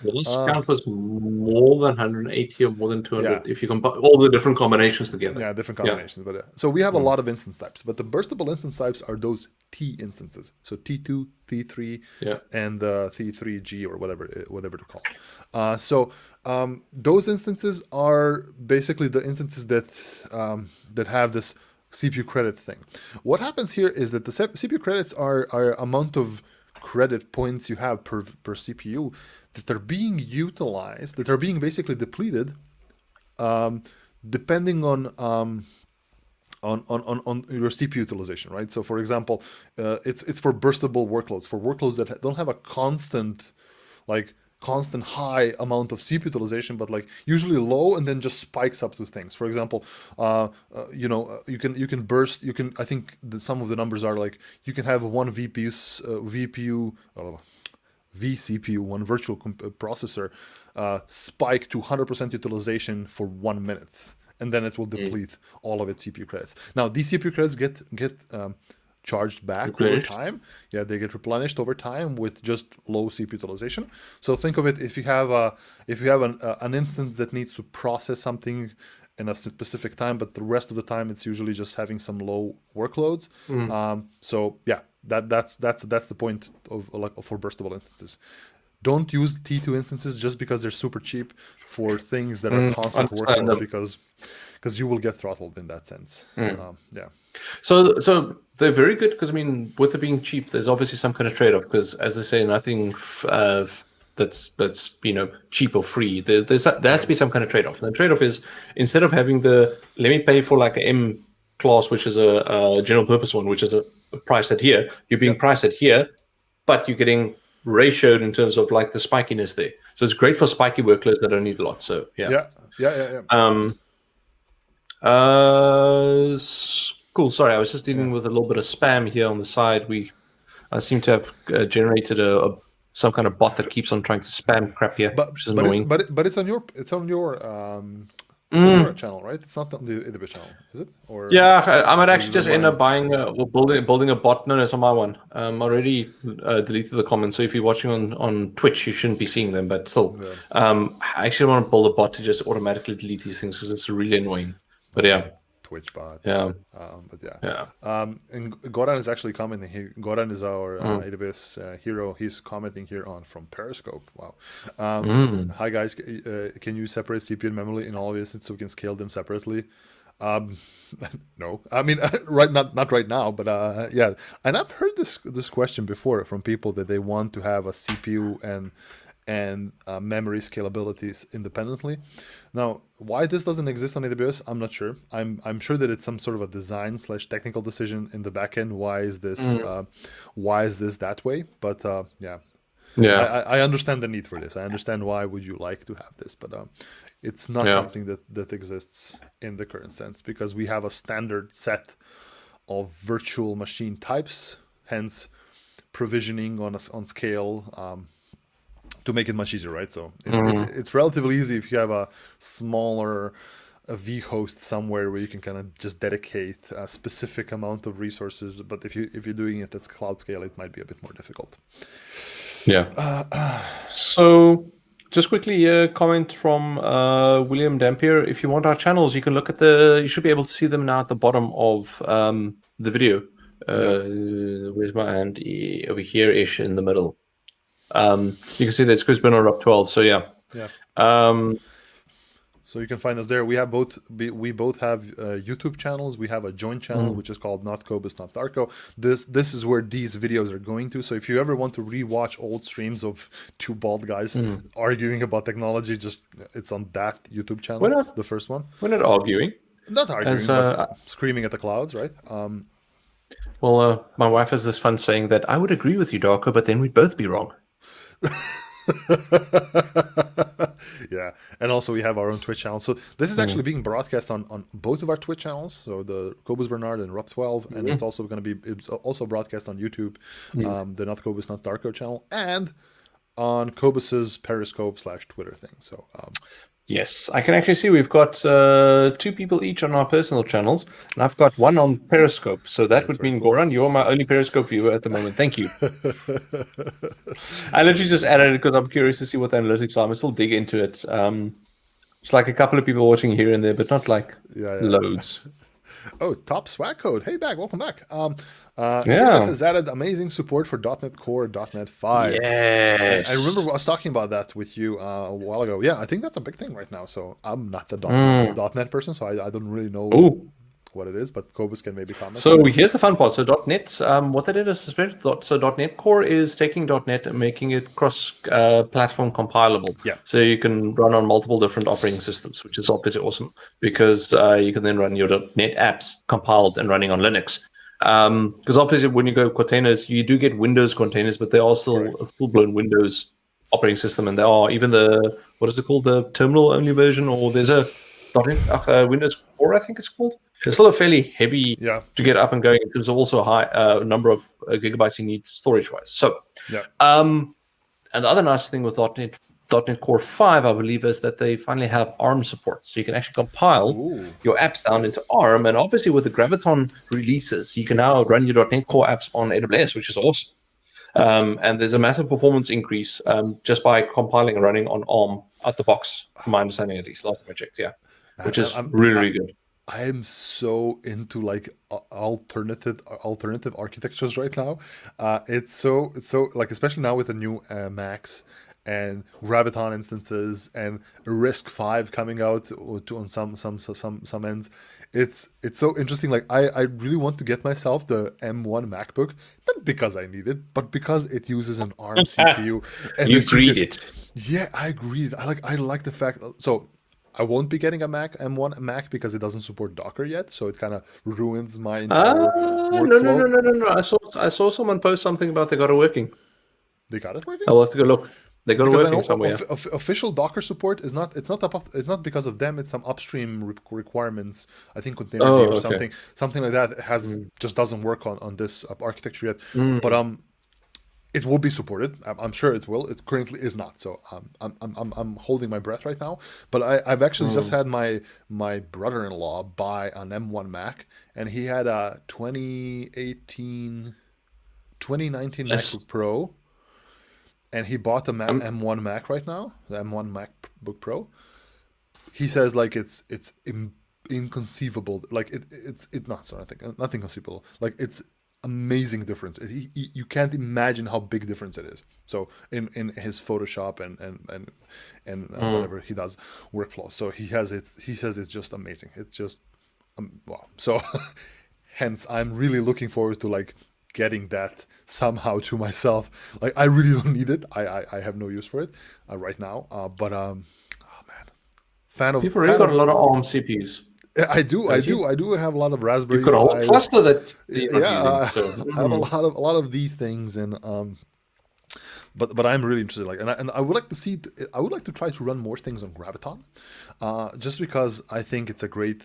This count was more than 180 or more than 200 Yeah. if you combine all the different combinations together. Yeah, different combinations. But so we have a lot of instance types, but the burstable instance types are those T instances. So T2, T3, and T3G or whatever to call. Those instances are basically the instances that have this CPU credit thing. What happens here is that the CPU credits are amount of credit points you have per CPU that are being utilized, that are being basically depleted, depending on your CPU utilization, right? So, for example, it's for burstable workloads, for workloads that don't have a constant high amount of CPU utilization, but like usually low and then just spikes up to things. For example, you can burst. I think that some of the numbers are like you can have one vCPU, one virtual processor, spike to 100% utilization for 1 minute, and then it will deplete all of its CPU credits. Now, these CPU credits get charged back over time. Yeah, they get replenished over time with just low CPU utilization. So think of it, if you have an instance that needs to process something in a specific time, but the rest of the time it's usually just having some low workloads. So yeah, that's the point of for burstable instances. Don't use T2 instances just because they're super cheap for things that are constant workload, because you will get throttled in that sense. Yeah. So they're very good because, I mean, with it being cheap, there's obviously some kind of trade-off, because, as they say, nothing that's cheap or free. There has to be some kind of trade-off. And the trade-off is, instead of having let me pay for like an M class, which is a general purpose one, which is a price at here, you're being priced at here, but you're getting ratioed in terms of like the spikiness there. So it's great for spiky workloads that don't need a lot. So yeah. Cool. Sorry, I was just dealing with a little bit of spam here on the side. I seem to have generated some kind of bot that keeps on trying to spam crap here, which is annoying. But it's on your channel, right? It's not on the AWS channel, is it? Or I might actually just end up buying or building a bot. No, it's on my one. I already deleted the comments, so if you're watching on Twitch, you shouldn't be seeing them. But still, I actually want to build a bot to just automatically delete these things because it's really annoying. But yeah. Twitch bots. And Goran is actually commenting here. Goran is our AWS hero. He's commenting here from Periscope. Wow. Hi guys, can you separate CPU and memory in all of this so we can scale them separately? No, I mean, not right now, but yeah. And I've heard this question before from people that they want to have a CPU and memory scalabilities independently. Now, why this doesn't exist on AWS, I'm not sure. I'm sure that it's some sort of a design / technical decision in the backend. Why is this that way? But I understand the need for this. I understand why would you like to have this, but it's not something that exists in the current sense, because we have a standard set of virtual machine types, hence provisioning on scale to make it much easier, right? So it's relatively easy if you have a smaller vhost somewhere where you can kind of just dedicate a specific amount of resources. But if you're doing it at cloud scale, it might be a bit more difficult. Yeah. So just quickly, comment from William Dampier. If you want our channels, you can look at you should be able to see them now at the bottom of the video. Where's my hand? Over here-ish in the middle. You can see that it's Chris Bernard up 12. So yeah. So you can find us there. We have both have YouTube channels. We have a joint channel which is called Not Cobus, Not Darko. This is where these videos are going to. So if you ever want to rewatch old streams of two bald guys arguing about technology, it's on that YouTube channel. We're not, the first one. We're not arguing. Not arguing, but screaming at the clouds, right? Well, my wife has this fun saying that I would agree with you, Darko, but then we'd both be wrong. Yeah, and also we have our own Twitch channel. So this is actually being broadcast on both of our Twitch channels. So the Cobus Bernard and Rup 12, and it's also broadcast on YouTube, the Not Cobus Not Darko channel, and on Cobus's Periscope / Twitter thing. So Yes, I can actually see we've got 2 people each on our personal channels, and I've got one on Periscope. So that That's would very mean, cool. Goran, you're my only Periscope viewer at the moment. Thank you. I literally just added it because I'm curious to see what the analytics are. I'm still dig into it. It's like a couple of people watching here and there, but not like Yeah. loads. Oh, top swag code. Hey, welcome back. AWS Yeah. has added amazing support for .NET Core, .NET 5. I Yes. remember I was talking about that with you a while ago. Yeah, I think that's a big thing right now. So I'm not the .NET person, so I don't really know Oh, what it is, but Kobus can maybe comment on so it. here's the fun part. So .NET, what they did is so .NET Core is taking .NET and making it cross-platform compilable. Yeah. So you can run on multiple different operating systems, which is obviously awesome because you can then run your .NET apps compiled and running on Linux. Because obviously when you go containers, you do get Windows containers, but they are still Correct. a full-blown Windows operating system, and they are even the what is it called, the terminal-only version, or there's a .NET Windows Core, I think it's called. It's still a fairly heavy Yeah. to get up and going in terms of also a high number of gigabytes you need storage-wise. So, Yeah. and the other nice thing with .NET Core 5, I believe, is that they finally have ARM support. So you can actually compile Ooh. your apps down into ARM. And obviously with the Graviton releases, you can now run your .NET Core apps on AWS, which is awesome. And there's a massive performance increase just by compiling and running on ARM out the box, from my understanding at least, last time I checked, yeah. Which is really, really good. I am so into like alternative architectures right now. It's so like, especially now with the new Macs and Graviton instances and RISC-V coming out on some ends. It's so interesting. Like I really want to get myself the M1 MacBook, not because I need it, but because it uses an ARM CPU. And You that agreed it. Yeah, I agree. I like the fact. So I won't be getting a Mac because it doesn't support Docker yet, so it kind of ruins my entire workflow. No. I saw someone post something about they got it working. They got it working I'll have to go look. They got it because I working know somewhere. official Docker support is not. It's not because of them. It's some upstream requirements. I think containerd Oh, or okay. something like that has just doesn't work on this architecture yet. Mm. But it will be supported. I'm sure it will. It currently is not. So I'm holding my breath right now. But I've actually just had my brother-in-law buy an M1 Mac, and he had a 2019 Yes. MacBook Pro, and he bought the Um, M1 Mac right now, the M1 MacBook Pro. He says like it's inconceivable. Like it's not sorry, I think not inconceivable. Like it's amazing difference. You can't imagine how big difference it is. So in his Photoshop and whatever he does workflow. So he says it's just amazing. It's just wow. So hence I'm really looking forward to like getting that somehow to myself. Like I really don't need it. I have no use for it right now. But oh man, People really fan got a of. lot of ARM CPUs, I do, don't you? I do have a lot of You've Raspberry got a whole Pis. cluster that you're not Yeah, using. So, I have a lot of these things, and but I'm really interested. Like, and I would like to see. I would like to try to run more things on Graviton, just because I think it's a great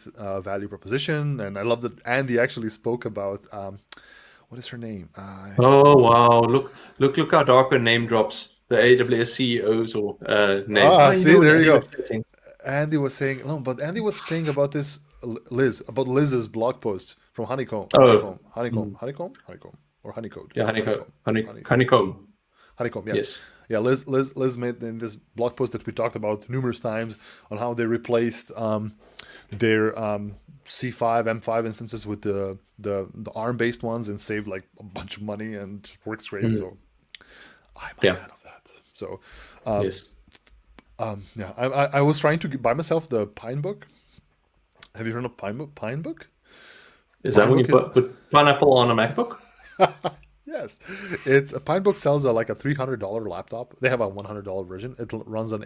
value proposition, and I love that Andy actually spoke about what is her name? oh wow! Look how Darko name drops the AWS CEOs or name. Ah, You see, know what there you Andy was go. chatting. Andy was saying no, but Andy was saying about this about Liz's blog post from Oh, mm, Honeycomb, or Honeycode, yeah, Honey, honeycomb. Honeycomb, yes. Yes. Yeah, Liz made in this blog post that we talked about numerous times on how they replaced their C5, M5 instances with the ARM based ones and saved like a bunch of money and it works great. So I'm a Yeah. fan of that. So Yes. yeah, I was trying to buy myself the Pinebook. Have you heard of Pinebook? Is that when you Pinebook is put pineapple on a MacBook? yes, it's a Pinebook sells like a $300 laptop. They have a $100 version. It runs an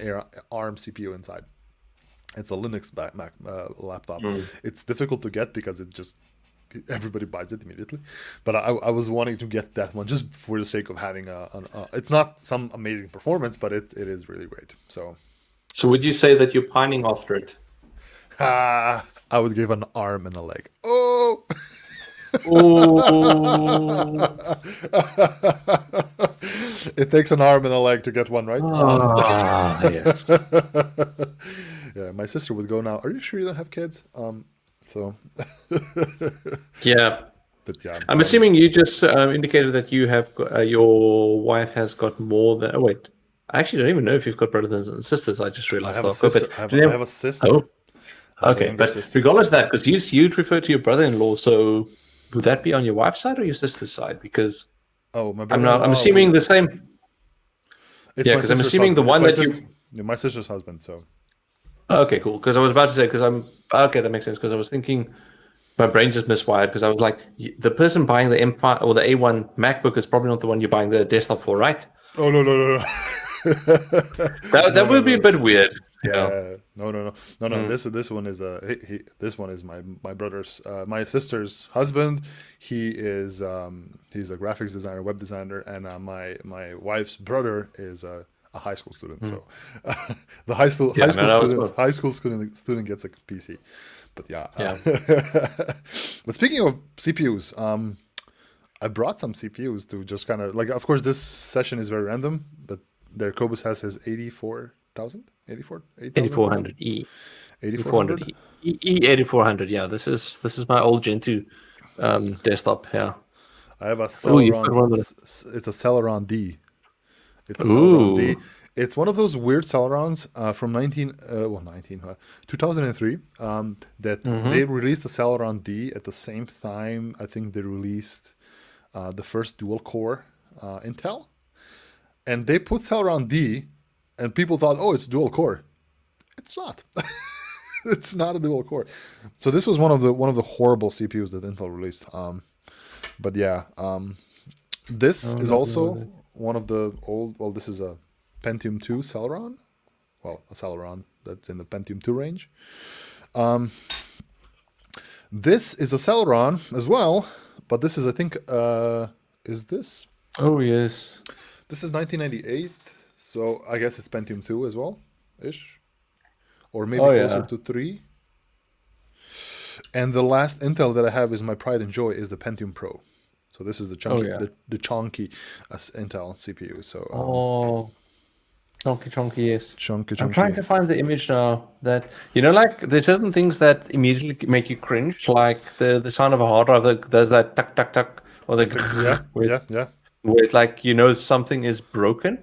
ARM CPU inside. It's a Linux Mac laptop. It's difficult to get because everybody buys it immediately. But I was wanting to get that one just for the sake of having it's not some amazing performance, but it is really great. So So would you say that you're pining after it? I would give an arm and a leg. Oh. Oh, It takes an arm and a leg to get one, right? yes. Yeah, my sister would go now. Are you sure you don't have kids? So, Yeah. but yeah, I'm assuming you just indicated that you have your wife has got more than. Oh wait, I actually don't even know if you've got brothers and sisters. I just I realized have a that. But sister. I have a sister. oh, I have a okay. younger But sister. regardless of that, because you'd refer to your brother-in-law, so would that be on your wife's side or your sister's side? Because Oh, my I'm not. I'm brother-in-law. assuming the same. It's Yeah, my because I'm sister's assuming the husband. It's one my that sister. you. Yeah, my sister's husband. So Okay, cool. Because I was about to say, because I'm okay, that makes sense. Because I was thinking, my brain just miswired. Because I was like, the person buying the Empire or the A1 MacBook is probably not the one you're buying the desktop for, right? oh no. That No, would be a no. bit weird. Yeah. Yeah, no. This one is this one is my brother's my sister's husband. He's a graphics designer, web designer, and my wife's brother is a high school student. So the Yeah, no, that was cool. high school student gets a PC. But yeah, Yeah. but speaking of CPUs, I brought some CPUs to just kind of like. Of course, this session is very random, but their Cobus has his 84,000, 8400 E. 8400. E 8400. Yeah, this is my old Gen 2 desktop. Yeah. I have a Oh, you've got one Celeron. of the. It's a Celeron D. It's a Celeron D. Ooh. It's one of those weird Celerons from 2003 that they released the Celeron D at the same time. I think they released the first dual core Intel, and they put Celeron D, and people thought, oh, it's dual core. It's not. It's not a dual core. So this was one of the horrible CPUs that Intel released. But yeah, this is also one of the old. Well, this is a Pentium 2 Celeron. Well, a Celeron that's in the Pentium 2 range. This is a Celeron as well, but this is, I think, is this? Oh yes. This is 1998, so I guess it's Pentium 2 as well, ish, or maybe closer to 3. And the last Intel that I have is my pride and joy is the Pentium Pro. So this is the chunky, the chunky Intel CPU. So chunky, yes. Chunky. I'm trying to find the image now. That like there's certain things that immediately make you cringe, like the sound of a hard drive that does that tuck tuck tuck, or the yeah. Where it, like something is broken.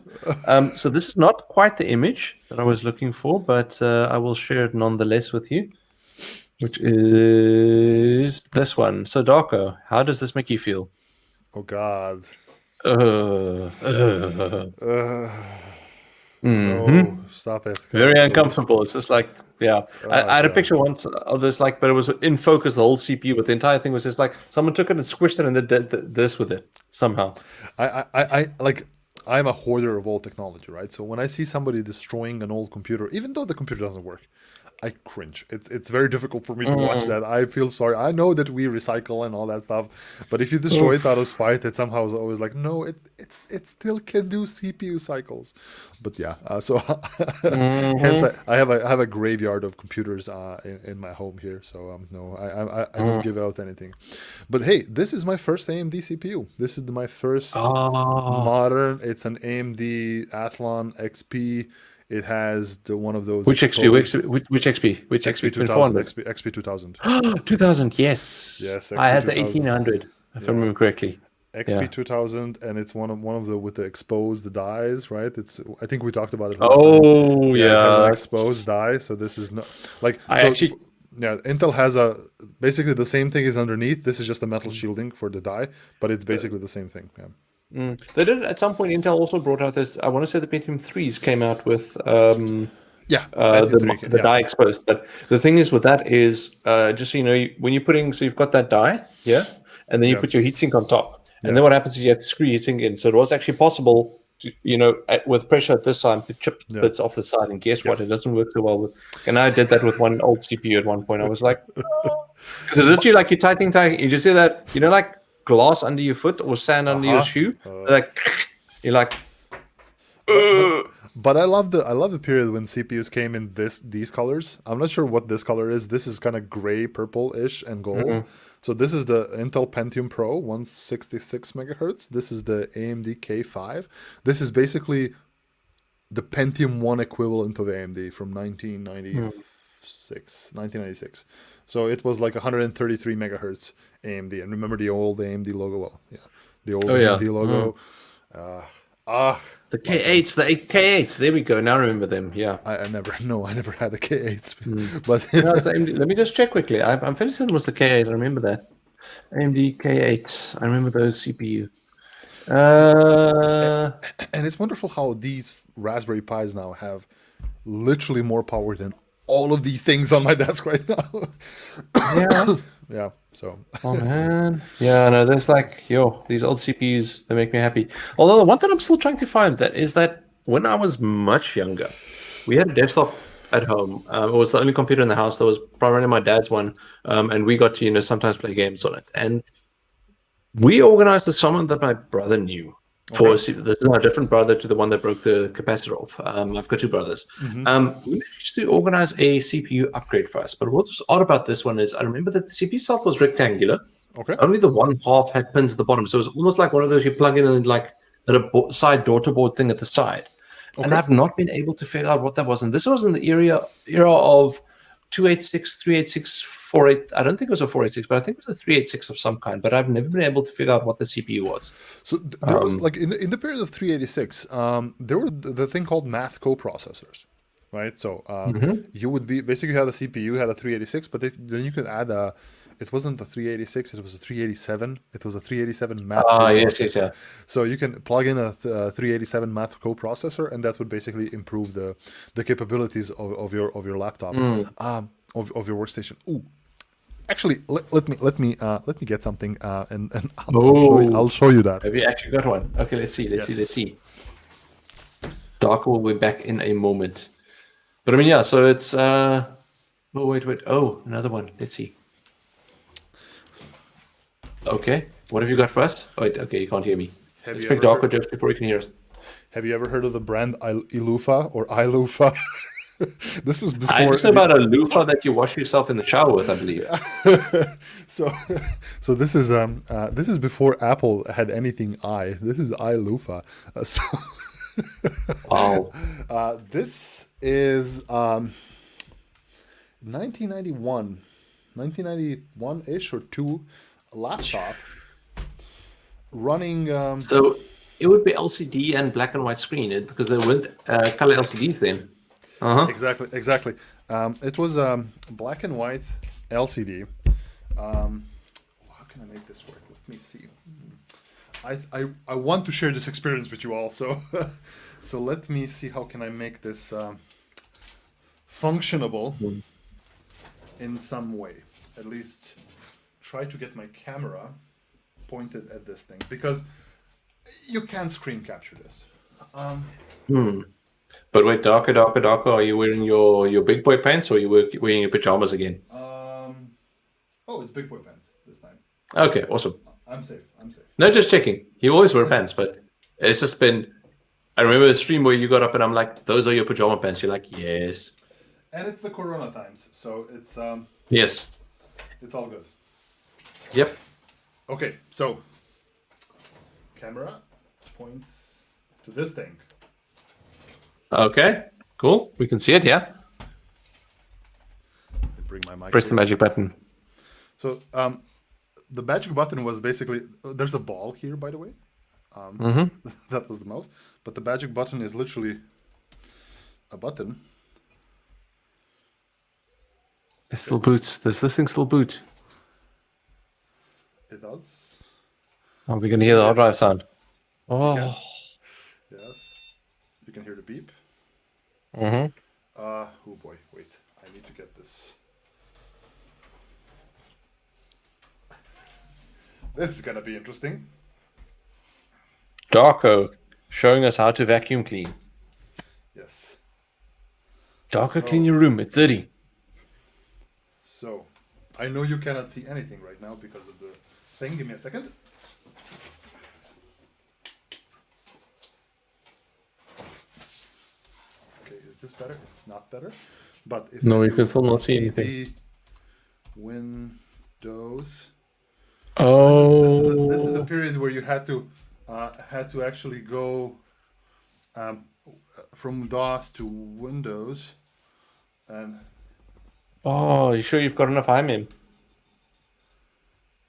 So this is not quite the image that I was looking for, but I will share it nonetheless with you, which is this one. So Darko, how does this make you feel? Oh God. No, stop it. Very uncomfortable. It's just like, yeah. I had a picture once of this, like, but it was in focus, the whole CPU, but the entire thing was just like someone took it and squished it and they did this with it somehow. I like, I'm a hoarder of old technology, right? So when I see somebody destroying an old computer, even though the computer doesn't work, I cringe. It's very difficult for me to watch that. I feel sorry. I know that we recycle and all that stuff, but if you destroy it out of spite, it somehow is always like, no, it still can do CPU cycles. But yeah, so hence I have a graveyard of computers in my home here. So no, I don't give out anything. But hey, this is my first AMD CPU. This is my first modern. It's an AMD Athlon XP. It has one of those. Which XP? Which XP? Which XP? 2000. XP 2000. 2000. Yes. Yes. XP I had the 2000. 1800, if I remember correctly. XP 2000, and it's one of the with the exposed dies, right? I think we talked about it last time. Oh yeah, an exposed die. So this is not like yeah. Intel has basically the same thing is underneath. This is just a metal shielding for the die, but it's basically the same thing. Yeah. They did at some point. Intel also brought out this. I want to say the Pentium 3s came out with the die exposed. But the thing is with that is just so you know, when you're putting, so you've got that die here, and then you put your heatsink on top, and then what happens is you have to screw heatsink in. So it was actually possible to, with pressure at this side to chip bits off the side. And guess what? It doesn't work so well with. And I did that with one old CPU at one point. I was like, because it's literally like you're tightening. You just see that, like glass under your foot or sand under your shoe, like you're like. But I love the period when CPUs came in these colors. I'm not sure what this color is. This is kind of gray, purple-ish, and gold. So this is the Intel Pentium Pro, 166 megahertz. This is the AMD K5. This is basically the Pentium 1 equivalent of AMD from 1996. So it was like 133 megahertz AMD. And remember the old AMD logo? Well, yeah, the old AMD logo. The K8s, the 8K8s. There we go. Now I remember them. Yeah. I never had a K8s, but No, it's AMD. Let me just check quickly. I'm fairly certain it was the K8. I remember that. AMD K8. I remember those CPU. And it's wonderful how these Raspberry Pis now have literally more power than all of these things on my desk right now. Yeah. Yeah. So. Oh man. Yeah. No, there's like these old CPUs. They make me happy. Although the one that I'm still trying to find is that when I was much younger, we had a desktop at home. It was the only computer in the house that was primarily my dad's one, and we got to sometimes play games on it. And we organized with someone that my brother knew. This is a different brother to the one that broke the capacitor off. I've got two brothers. We managed to organize a CPU upgrade for us. But what was odd about this one is I remember that the CPU itself was rectangular. Okay. Only the one half had pins at the bottom. So it was almost like one of those you plug in and like a side daughter board thing at the side. Okay. And I've not been able to figure out what that was. And this was in the era of 286, 386, 48. I don't think it was a 486, but I think it was a 386 of some kind. But I've never been able to figure out what the CPU was. So there was like in the period of 386, there were the thing called math coprocessors, right? So you would be basically had a CPU, had a 386, but then you could add a. It wasn't a 386, it was a 387. It was a 387 math coprocessor. Yes. So you can plug in a 387 math coprocessor, and that would basically improve the capabilities of your laptop, of your workstation. Ooh, actually, let me get something, and I'll show you that. Have you actually got one? Okay, let's see. Darko will be back in a moment. But I mean, yeah. So it's oh wait. Oh, another one. Let's see. Okay, what have you got for us? Oh, wait, okay, you can't hear me. Let's make Darko jokes before you can hear us. Have you ever heard of the brand Ilufa or Ilufa? This was before. I just know about a loofah that you wash yourself in the shower with, I believe. So this is before Apple had anything I. This is Ilufa. Wow. This is 1991-ish or two. Laptop running. So it would be LCD and black and white screen because there weren't color LCDs then. Exactly. It was black and white LCD. How can I make this work? Let me see. I want to share this experience with you all. So let me see how can I make this functionable in some way. At least try to get my camera pointed at this thing because you can screen capture this. But wait, Darko, are you wearing your big boy pants or are you wearing your pajamas again? Oh, it's big boy pants this time. Okay, awesome. I'm safe. No, just checking. You always wear pants, but it's just been. I remember a stream where you got up and I'm like, "Those are your pajama pants." You're like, "Yes." And it's the Corona times, so it's yes, it's all good. Yep. Okay, so camera points to this thing. Okay, cool. We can see it, yeah. Bring my mic. Press the magic button. So the magic button was basically there's a ball here, by the way. That was the mouse, but the magic button is literally a button. It still boots. Does this thing still boot? It does. Oh, we're gonna hear the hard drive sound. Oh. Yes. You can hear the beep. Oh boy, wait. I need to get this. This is gonna be interesting. Darko showing us how to vacuum clean. Yes. Darko, clean your room at 30. So, I know you cannot see anything right now because of the thing. Give me a second. Okay, is this better? It's not better. But if no, you can still not see anything. Windows. Oh. This is a period where you had to actually go. from DOS to Windows, and Oh, you sure you've got enough IMEM?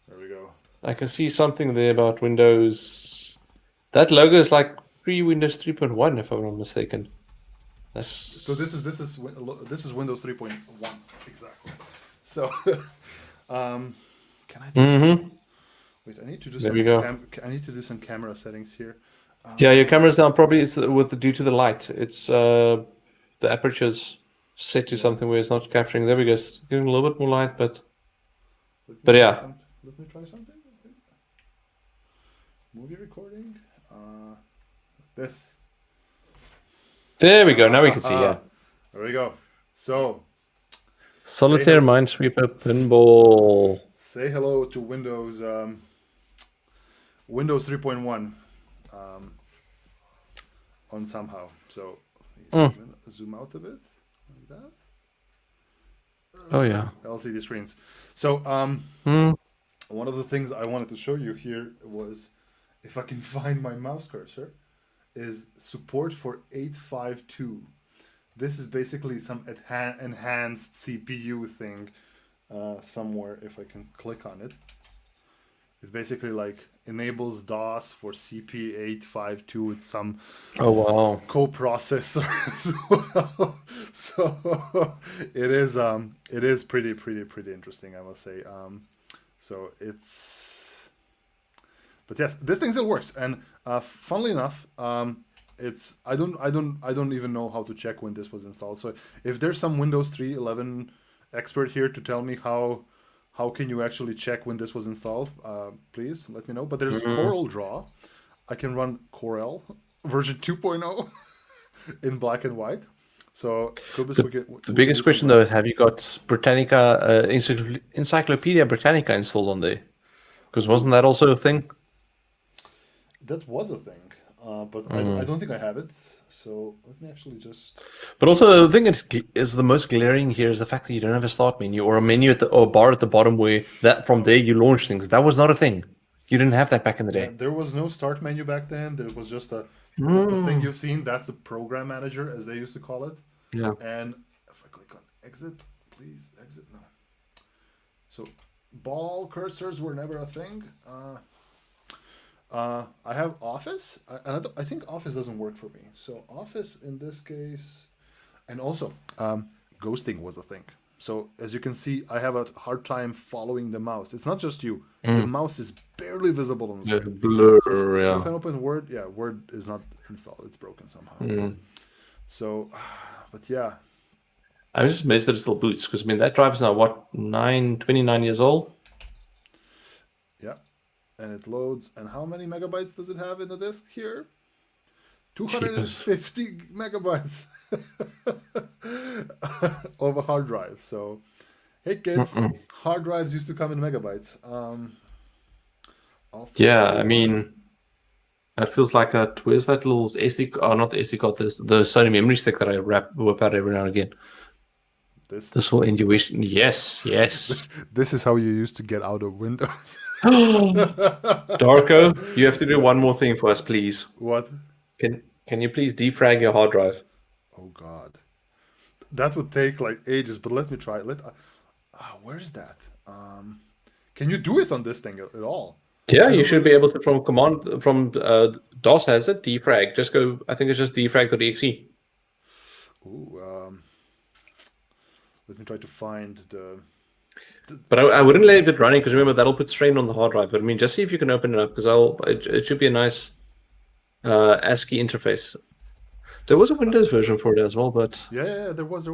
there we go. I can see something there about Windows. That logo is like pre-Windows 3.1, if I'm not mistaken. That's So this is Windows 3.1 exactly. So can I do some, wait? I need to do There some. we go. I need to do some camera settings here. Yeah, your camera's down probably it's due to the light. It's the aperture's set to something where it's not capturing. There we go. It's giving a little bit more light, but yeah. Let me try something. Movie recording. This. There we go. Now we can see. Yeah. There we go. So Solitaire Minesweeper Pinball. say hello to Windows Windows 3.1 on somehow. So zoom out a bit like that. Oh yeah. LCD screens. So one of the things I wanted to show you here was, if I can find my mouse cursor, is support for 852. This is basically some enhanced CPU thing somewhere. If I can click on it, it's basically like enables DOS for CP852 with some coprocessor as well. So it is pretty interesting, I must say. So it's, but yes, this thing still works, and funnily enough, it's I don't even know how to check when this was installed. So if there's some Windows 3.11 expert here to tell me how can you actually check when this was installed, please let me know. But there's Corel Draw. I can run Corel version 2.0 in black and white. So the biggest question though, have you got Britannica, Encyclopedia Britannica installed on there? Because wasn't that also a thing? That was a thing, but I don't think I have it. So let me actually just. But also the thing that is the most glaring here is the fact that you don't have a start menu or a menu or a bar at the bottom where that from there you launch things. That was not a thing. You didn't have that back in the day. Yeah, there was no start menu back then. There was just the thing you've seen. That's the program manager, as they used to call it. Yeah. And if I click on exit, please exit now. So ball cursors were never a thing. I have Office, and I think Office doesn't work for me. So Office in this case, and also ghosting was a thing. So as you can see, I have a hard time following the mouse. It's not just you. The mouse is barely visible on the screen. Blur, So if I open Word, Word is not installed. It's broken somehow. So, but yeah. I'm just amazed that it still boots, because I mean that drive is now what, 29 years old? Yeah. And it loads. And how many megabytes does it have in the disk here? 250 megabytes of a hard drive. So, hey kids, hard drives used to come in megabytes. Yeah, I mean, it feels like where's that little SD? Oh, not the SD card. The Sony memory stick that I whip out every now and again. This will end your wish. Yes. This is how you used to get out of Windows. Darko, you have to do one more thing for us, please. What? Can you please defrag your hard drive? Oh God, that would take like ages. But let me try. Where is that? Can you do it on this thing at all? Yeah, you should be able to from DOS has it defrag. Just go. I think it's just defrag.exe. Ooh, let me try to find the. But I wouldn't leave it running, because remember that'll put strain on the hard drive. But I mean, just see if you can open it up, because it should be a nice ASCII interface. There was a Windows version for it as well, but yeah, there was.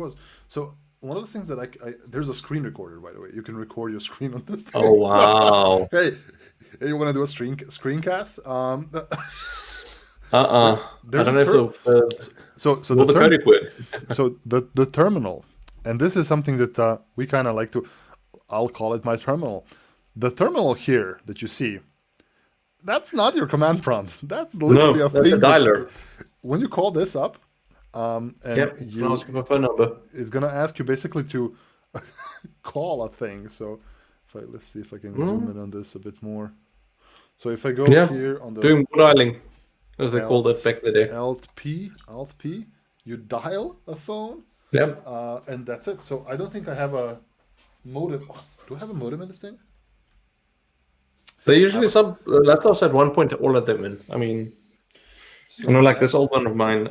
So one of the things that there's a screen recorder, by the way. You can record your screen on this thing. Oh wow! Hey, you want to do a screencast? I don't know if so the terminal, and this is something that we kind of like to. I'll call it my terminal. The terminal here that you see, that's not your command prompt. That's literally a thing. A dialer. When you call this up, and it's gonna ask you for a phone number. It's gonna ask you basically to call a thing. So let's see if I can zoom in on this a bit more. So if I go here on the doing dialing. as they called it back in the day. Alt P. You dial a phone, Yep. and that's it. So I don't think I have a modem. Do I have a modem in this thing? They usually some laptops at one point all let them in. I mean, So you know, like this old one of mine.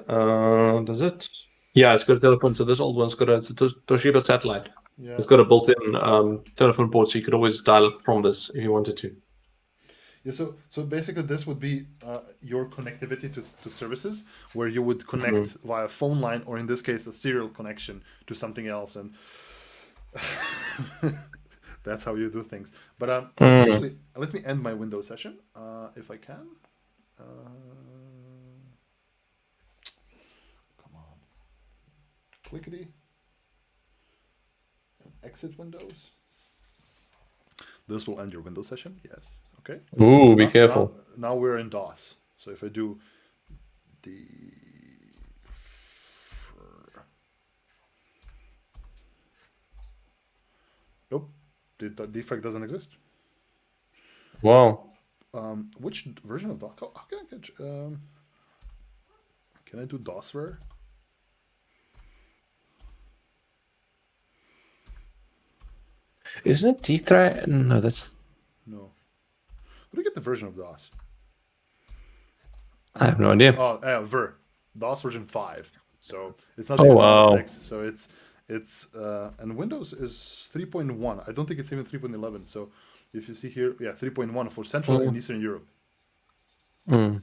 Does it? Yeah, it's got a telephone. So this old one's got a Toshiba satellite. yeah. It's got a built-in telephone port, so you could always dial it from this if you wanted to. Yeah, so basically this would be your connectivity to services where you would connect via phone line, or in this case a serial connection to something else, and that's how you do things. But actually, let me end my Windows session if I can. Come on, clickety, and exit Windows. This will end your Windows session. Yes. Okay. Ooh, be Now- careful. Now we're in DOS. So if I do the nope, the defrag doesn't exist. Wow. Which version of DOS? How can I get? Can I do DOSware? Isn't it defrag? No, that's. No. How do you get the version of DOS? I have no idea. Oh, ver DOS version 5. So it's not Oh, even wow. DOS 6. So it's and Windows is 3.1. I don't think it's even 3.11. So if you see here, yeah, 3.1 for Central and Eastern Europe. Well,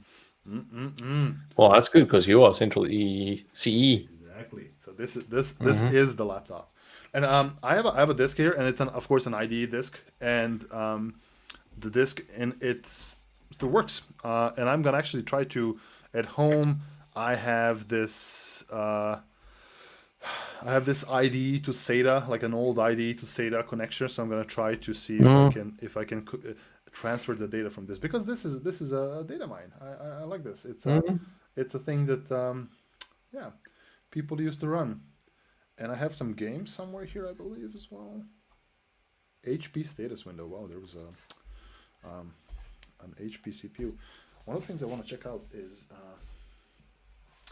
that's good because you are Central CE. Exactly. So this is the laptop, and I have a disk here, and it's of course an IDE disk, and the disk and it still works. And I'm gonna actually try to at home. I have this IDE to SATA, like an old IDE to SATA connection. So I'm gonna try to see if I can transfer the data from this, because this is a data mine. I like this. It's a thing that yeah, people used to run, and I have some games somewhere here, I believe, as well. HP status window. Wow, there was an HP CPU. One of the things I want to check out is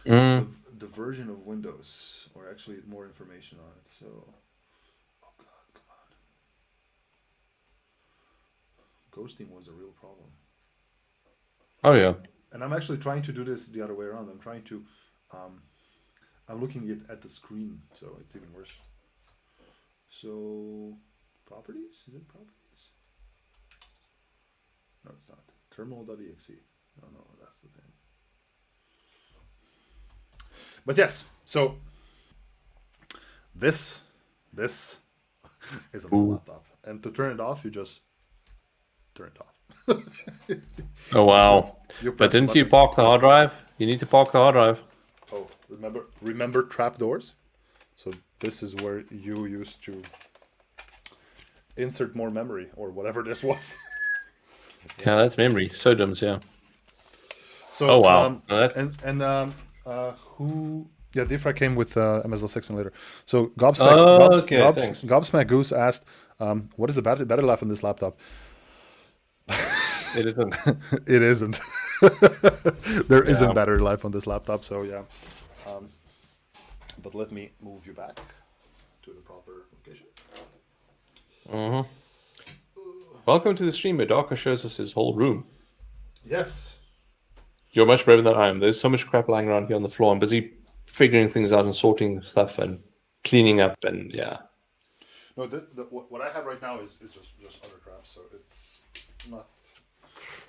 the version of Windows, or actually more information on it. So, oh god, come on. Ghosting was a real problem. Oh yeah. And I'm actually trying to do this the other way around. I'm trying to, I'm looking at the screen, so it's even worse. So, properties? Is it properties? No, it's not. Terminal.exe. No, that's the thing. But yes, so this is a laptop, and to turn it off, you just turn it off. Oh wow. You But press the didn't you button. park the hard drive? You need to park the hard drive. Oh, remember trapdoors? So this is where you used to insert more memory, or whatever this was. Yeah, that's memory. Sodoms, yeah. So, Oh, wow. No, that's- who? Yeah, Defra came with MS-06 and later. So Gobsmack, Oh, okay, thanks. Gobsmack Goose asked, "What is the battery life on this laptop?" It isn't. It isn't. There isn't battery life on this laptop. So yeah. But let me move you back to the proper location. Welcome to the stream where Darko shows us his whole room. Yes. You're much braver than I am. There's so much crap lying around here on the floor. I'm busy figuring things out and sorting stuff and cleaning up, and yeah. No, what I have right now is just other crap. So it's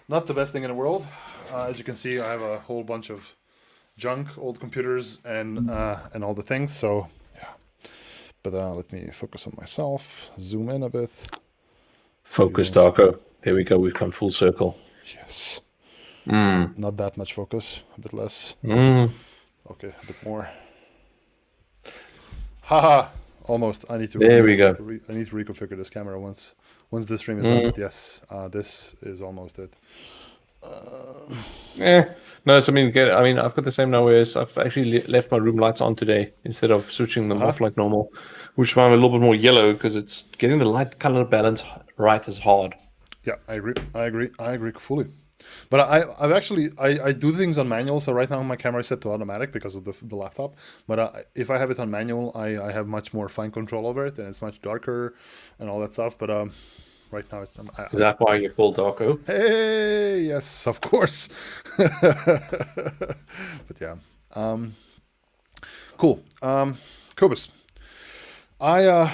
not the best thing in the world. As you can see, I have a whole bunch of junk, old computers, and all the things. So yeah. But let me focus on myself. Zoom in a bit. Focus, Darko. There we go. We've come full circle. Yes. Not that much focus. A bit less. Okay, a bit more. Haha. Almost. I need to. There we go. I need to reconfigure this camera once this stream is done. But yes, this is almost it. No, so I mean, I've got the same now. Whereas I've actually left my room lights on today instead of switching them off like normal, which is why I'm a little bit more yellow, because it's getting the light color balance right is hard. Yeah, I agree fully. But I've actually I do things on manual. So right now my camera is set to automatic because of the laptop. But if I have it on manual, I have much more fine control over it, and it's much darker and all that stuff. But right now it's Is that why you pulled Darko? hey, yes, of course. But yeah, cool. Cobus, I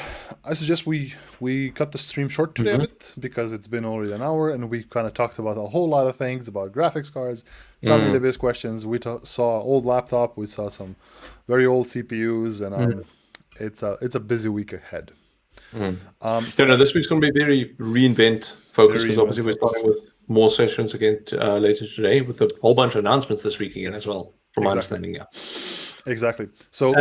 suggest we cut the stream short today a bit because it's been already an hour and we kind of talked about a whole lot of things about graphics cards, some database questions. We saw old laptop, we saw some very old CPUs, and it's a busy week ahead. This week's going to be very reInvent focused because obviously we're starting with more sessions again later today with a whole bunch of announcements this week again as well, from my understanding. Yeah, exactly. So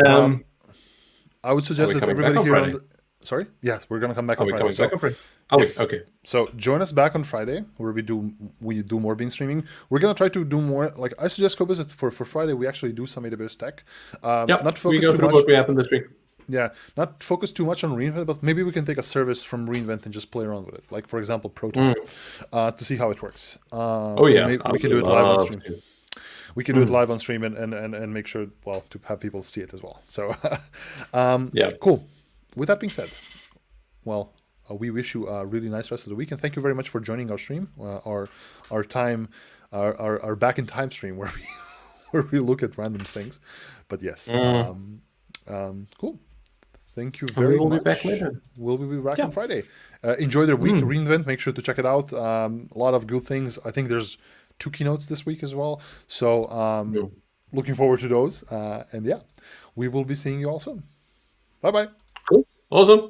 I would suggest that everybody here on the... Sorry? Yes, we're going to come back on Friday. Back on Friday? Yes. Okay. So join us back on Friday where we do more bean streaming. We're going to try to do more, like I suggest, Cobus, that for Friday we actually do some AWS tech. Not focus too much. What happened this week. Yeah, not focus too much on reInvent, but maybe we can take a service from reInvent and just play around with it. Like, for example, Proton, to see how it works. We can do it live on stream. We can do it live on stream and make sure, well, to have people see it as well. So, cool. With that being said, well, we wish you a really nice rest of the week, and thank you very much for joining our stream, our back in time stream where we look at random things. But yes, cool. Thank you very much. Be back later. We'll be back on Friday. Enjoy the week, reInvent. Make sure to check it out. A lot of good things. I think there's 2 keynotes this week as well. So looking forward to those. And yeah, we will be seeing you all soon. Bye-bye. Cool. Awesome.